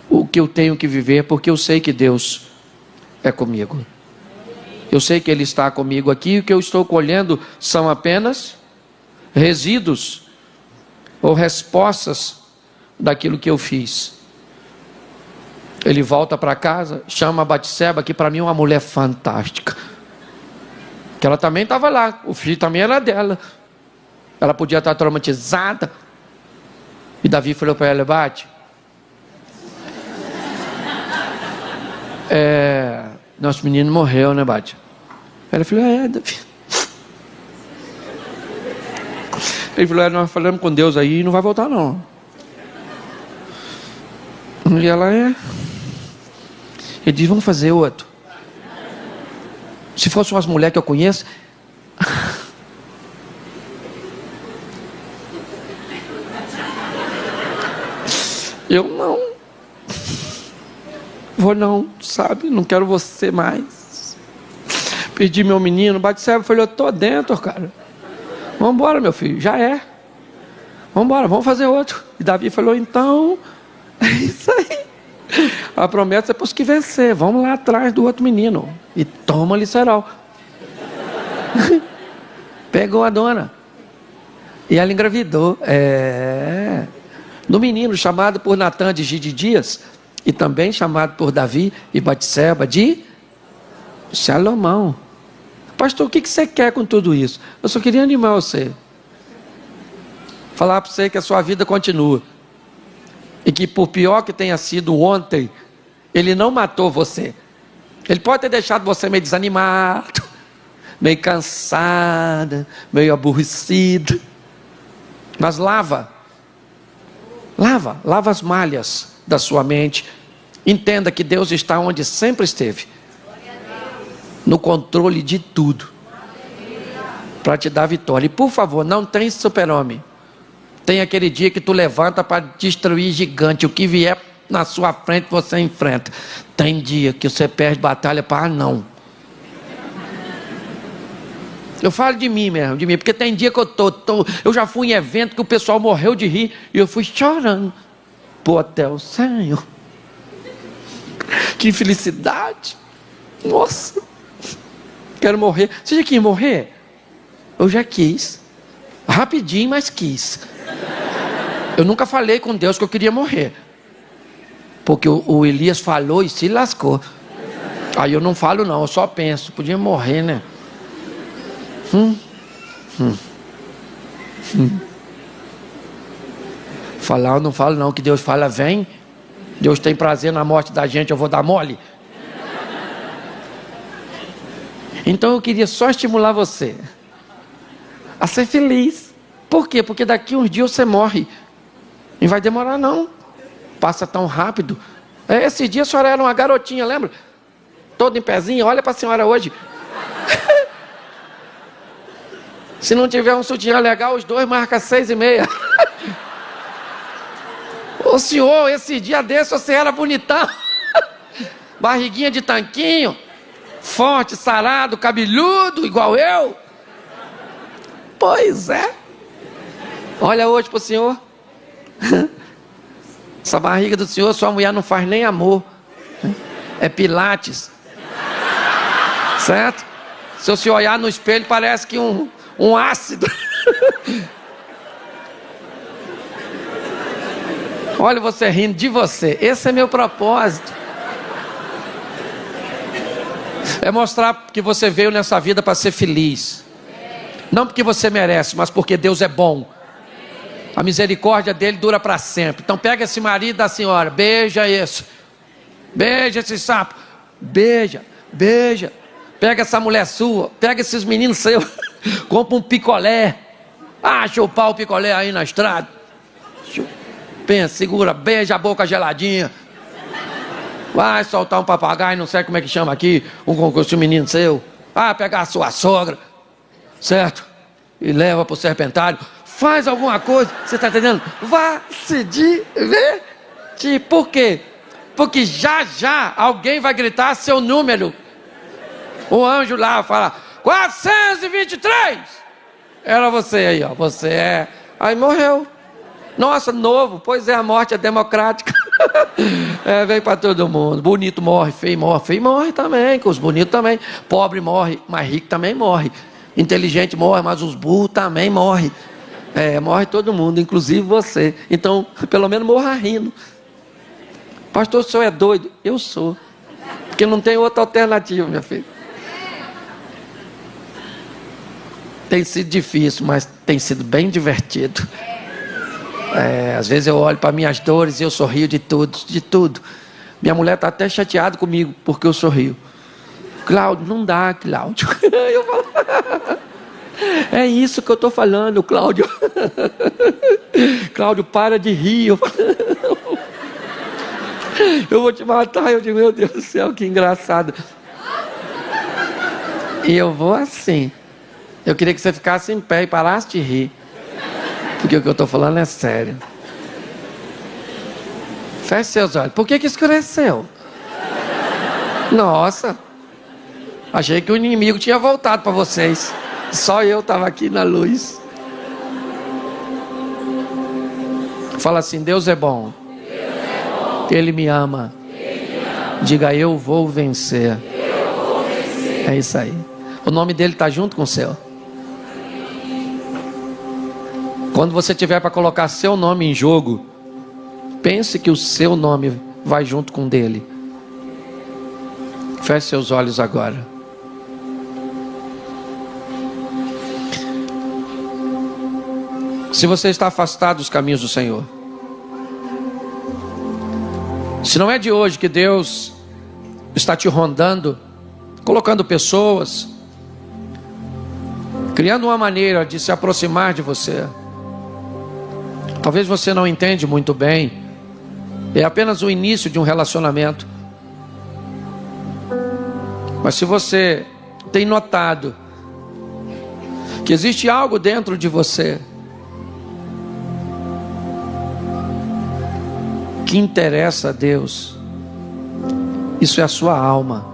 o que eu tenho que viver, porque eu sei que Deus é comigo. Eu sei que Ele está comigo aqui, e o que eu estou colhendo são apenas resíduos ou respostas daquilo que eu fiz. Ele volta para casa, chama a Batseba, que para mim é uma mulher fantástica, que ela também estava lá, o filho também era dela, ela podia estar traumatizada, e Davi falou para ela: Bate, nosso menino morreu, né, Bate? Ela falou: Davi. Ele falou: nós falamos com Deus aí e não vai voltar não. E ela Ele diz: vamos fazer outro. Se fosse umas mulheres que eu conheço, eu não vou não, sabe? Não quero você mais. Perdi meu menino. Batseba falou: eu tô dentro, cara. Vamos embora, meu filho, já é. Vamos embora, vamos fazer outro. E Davi falou: então, é isso aí. A promessa é para os que vencer. Vamos lá atrás do outro menino. E toma licerol. Pegou a dona. E ela engravidou. Do menino chamado por Natã de Gideões, e também chamado por Davi e Batseba de Salomão. Pastor, o que você quer com tudo isso? Eu só queria animar você. Falar para você que a sua vida continua. E que por pior que tenha sido ontem, Ele não matou você. Ele pode ter deixado você meio desanimado, meio cansada, meio aborrecida. Mas lava as malhas da sua mente. Entenda que Deus está onde sempre esteve, no controle de tudo, para te dar vitória. E por favor, não tem super-homem. Tem aquele dia que tu levanta para destruir gigante. O que vier na sua frente você enfrenta. Tem dia que você perde batalha para não. Eu falo de mim mesmo, de mim, porque tem dia que eu já fui em evento que o pessoal morreu de rir e eu fui chorando pro hotel. Senhor, que felicidade. Nossa, quero morrer. Você já quis morrer? Eu já quis. Rapidinho, mas quis. Eu nunca falei com Deus que eu queria morrer, porque o Elias falou e se lascou. Aí eu não falo não, eu só penso, podia morrer, né? Falar eu não falo não, que Deus fala: vem. Deus tem prazer na morte da gente, eu vou dar mole? Então eu queria só estimular você a ser feliz. Por quê? Porque daqui uns dias você morre. Não vai demorar não. Passa tão rápido. Esse dia a senhora era uma garotinha, lembra? Toda em pezinha. Olha para a senhora hoje. Se não tiver um sutiã legal, os dois marcam 6,5. Ô senhor, esse dia desse você era bonitão. Barriguinha de tanquinho. Forte, sarado, cabeludo, igual eu. Pois é. Olha hoje pro senhor. Essa barriga do senhor, sua mulher não faz nem amor. É pilates. Certo? Se você olhar no espelho, parece que um ácido. Olha você rindo de você. Esse é meu propósito. É mostrar que você veio nessa vida para ser feliz. Não porque você merece, mas porque Deus é bom. A misericórdia dele dura para sempre. Então pega esse marido da senhora, beija isso. Beija esse sapo. Beija, beija. Pega essa mulher sua, pega esses meninos seus. Compra um picolé. Chupar o picolé aí na estrada. Pensa, segura, beija a boca geladinha. Vai soltar um papagaio, não sei como é que chama aqui, um concurso menino seu. Pegar a sua sogra, certo? E leva pro serpentário. Faz alguma coisa, você está entendendo? Vá se divertir. Por quê? Porque já alguém vai gritar seu número. O anjo lá fala: 423. Era você aí, ó. Você é. Aí morreu. Nossa, novo. Pois é, a morte é democrática. Vem para todo mundo. Bonito morre, feio morre também. Com os bonitos também. Pobre morre, mas rico também morre. Inteligente morre, mas os burros também morrem. Morre todo mundo, inclusive você. Então, pelo menos morra rindo. Pastor, o senhor é doido? Eu sou. Porque não tem outra alternativa, minha filha. Tem sido difícil, mas tem sido bem divertido. Às vezes eu olho para minhas dores e eu sorrio de tudo. Minha mulher está até chateada comigo porque eu sorrio. Cláudio, não dá, Cláudio. Eu falo, é isso que eu estou falando, Cláudio. Cláudio, para de rir. Eu vou te matar. Eu digo, meu Deus do céu, que engraçado. E eu vou assim. Eu queria que você ficasse em pé e parasse de rir. Porque o que eu estou falando é sério. Feche seus olhos. Por que escureceu? Nossa. Achei que o inimigo tinha voltado para vocês. Só eu estava aqui na luz. Fala assim, Deus é bom. Ele me ama. Diga, eu vou vencer. É isso aí. O nome dele está junto com o seu. Quando você tiver para colocar seu nome em jogo, pense que o seu nome vai junto com o dele. Feche seus olhos agora. Se você está afastado dos caminhos do Senhor, se não é de hoje que Deus está te rondando, colocando pessoas, criando uma maneira de se aproximar de você. Talvez você não entende muito bem. É apenas o início de um relacionamento. Mas se você tem notado que existe algo dentro de você que interessa a Deus, isso é a sua alma.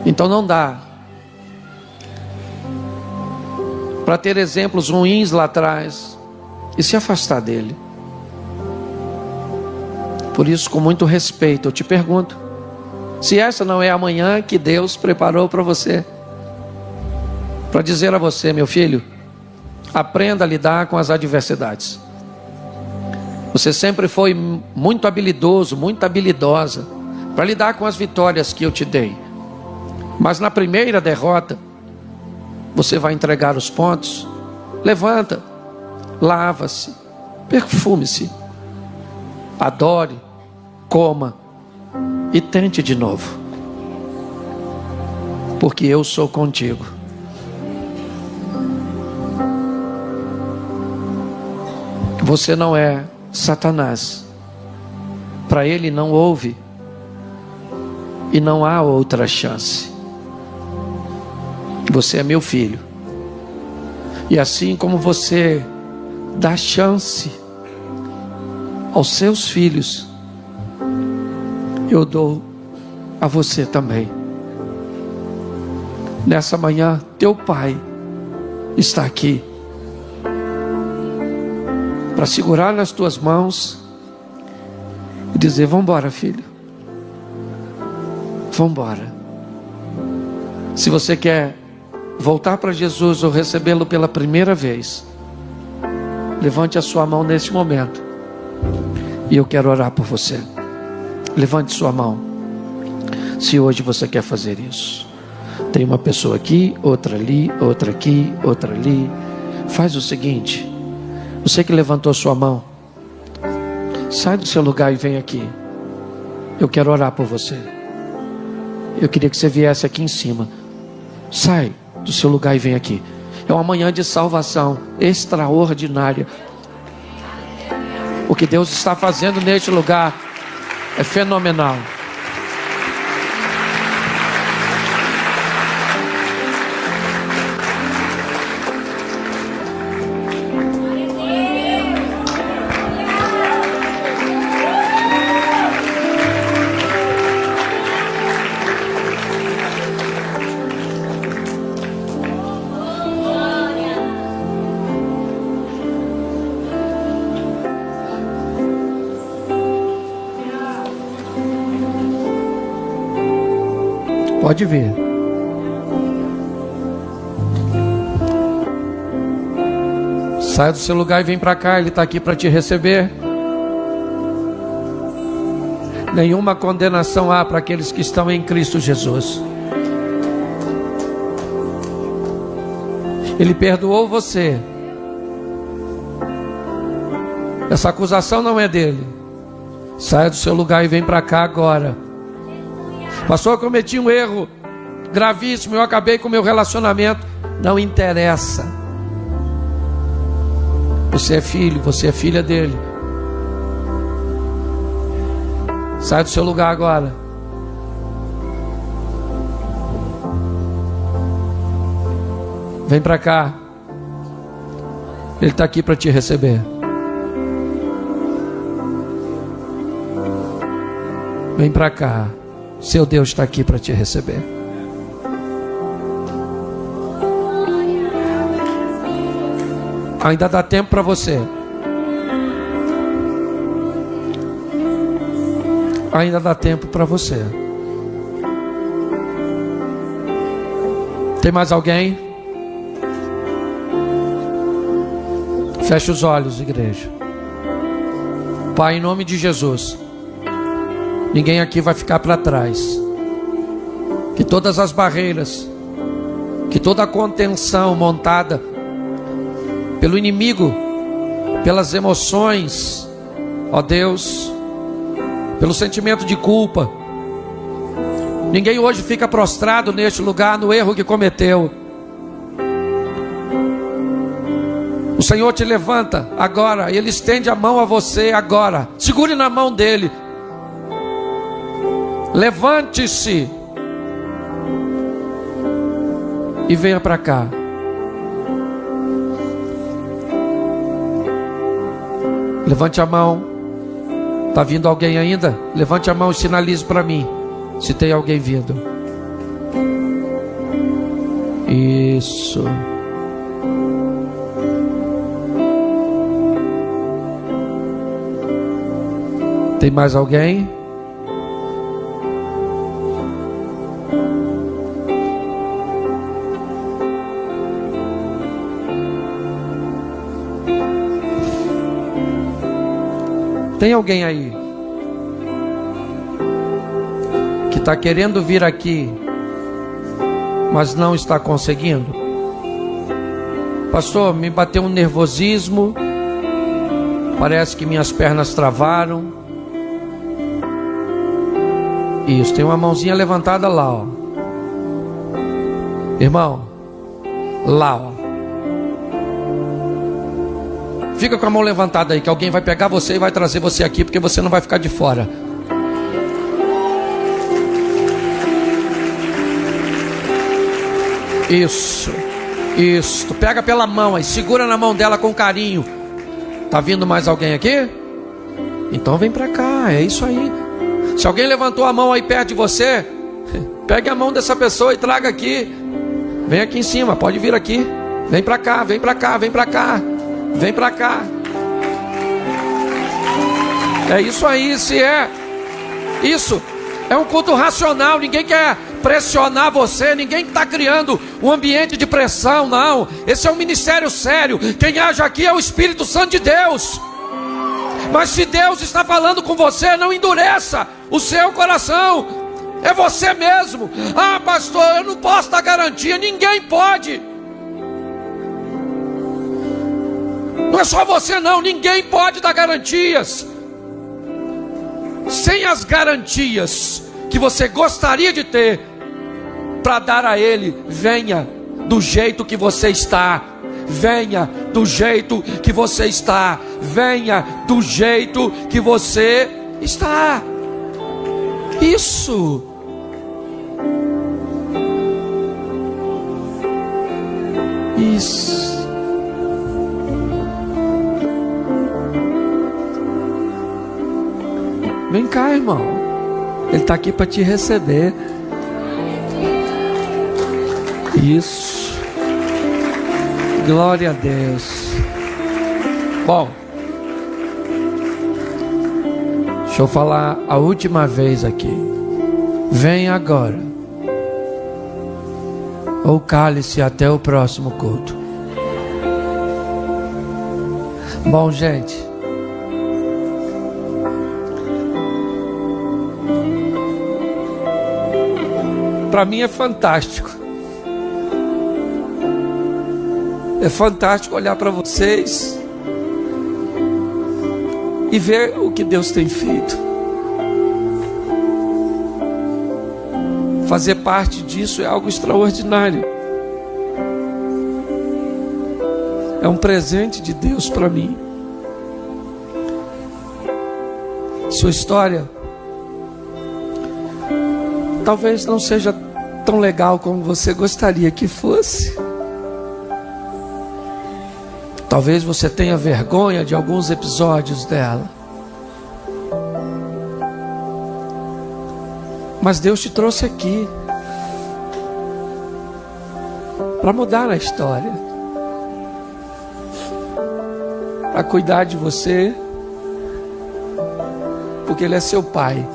Então não dá para ter exemplos ruins lá atrás e se afastar dele. Por isso, com muito respeito, eu te pergunto, se essa não é a manhã que Deus preparou para você, para dizer a você, meu filho, aprenda a lidar com as adversidades. Você sempre foi muito habilidoso, muito habilidosa para lidar com as vitórias que eu te dei. Mas na primeira derrota, você vai entregar os pontos. Levanta, lava-se, perfume-se, adore, coma e tente de novo. Porque eu sou contigo. Você não é Satanás. Para ele não houve e não há outra chance. Você é meu filho. E assim como você dá chance aos seus filhos, eu dou a você também. Nessa manhã, teu pai está aqui para segurar nas tuas mãos e dizer, vamos embora, filho. Vamos embora. Se você quer voltar para Jesus ou recebê-lo pela primeira vez, levante a sua mão neste momento e eu quero orar por você. Levante sua mão se hoje você quer fazer isso. Tem uma pessoa aqui, outra ali, outra aqui, outra ali. Faz o seguinte, você que levantou sua mão, sai do seu lugar e vem aqui. Eu quero orar por você. Eu queria que você viesse aqui em cima. Sai do seu lugar e vem aqui. É uma manhã de salvação extraordinária. O que Deus está fazendo neste lugar é fenomenal. Pode vir. Sai do seu lugar e vem para cá, Ele está aqui para te receber. Nenhuma condenação há para aqueles que estão em Cristo Jesus. Ele perdoou você. Essa acusação não é dele. Saia do seu lugar e vem para cá agora. Pastor, eu cometi um erro gravíssimo, eu acabei com o meu relacionamento. Não interessa. Você é filho, você é filha dele. Sai do seu lugar agora. Vem para cá. Ele está aqui para te receber. Vem para cá. Seu Deus está aqui para te receber. Ainda dá tempo para você. Ainda dá tempo para você. Tem mais alguém? Feche os olhos, igreja. Pai, em nome de Jesus, ninguém aqui vai ficar para trás. Que todas as barreiras, que toda a contenção montada pelo inimigo, pelas emoções, ó Deus, pelo sentimento de culpa, ninguém hoje fica prostrado neste lugar no erro que cometeu. O Senhor te levanta agora, Ele estende a mão a você agora. Segure na mão dEle. Levante-se e venha para cá. Levante a mão. Está vindo alguém ainda? Levante a mão e sinalize para mim se tem alguém vindo. Isso. Tem mais alguém? Tem alguém aí que está querendo vir aqui, mas não está conseguindo? Pastor, me bateu um nervosismo, parece que minhas pernas travaram. Isso, tem uma mãozinha levantada lá, ó. Irmão, lá, ó. Fica com a mão levantada aí, que alguém vai pegar você e vai trazer você aqui, porque você não vai ficar de fora. Isso, isso. Pega pela mão aí, segura na mão dela com carinho. Tá vindo mais alguém aqui? Então vem pra cá, é isso aí. Se alguém levantou a mão aí perto de você, pegue a mão dessa pessoa e traga aqui. Vem aqui em cima, pode vir aqui. Vem pra cá, vem pra cá, vem pra cá. Vem pra cá. É isso aí, se é. Isso é um culto racional. Ninguém quer pressionar você. Ninguém está criando um ambiente de pressão, não. Esse é um ministério sério. Quem age aqui é o Espírito Santo de Deus. Mas se Deus está falando com você, não endureça o seu coração. É você mesmo. Ah, pastor, eu não posso dar garantia. Ninguém pode. Não é só você não, ninguém pode dar garantias. Sem as garantias que você gostaria de ter para dar a Ele, venha do jeito que você está. Venha do jeito que você está. Venha do jeito que você está. Isso. Isso. Vem cá, irmão. Ele está aqui para te receber. Isso. Glória a Deus. Bom, deixa eu falar a última vez aqui. Vem agora. ou cale-se até o próximo culto. Bom, gente, para mim é fantástico. É fantástico olhar para vocês e ver o que Deus tem feito. Fazer parte disso é algo extraordinário. É um presente de Deus para mim. Sua história talvez não seja tão legal como você gostaria que fosse. Talvez você tenha vergonha de alguns episódios dela. Mas Deus te trouxe aqui para mudar a história, para cuidar de você, porque Ele é seu Pai.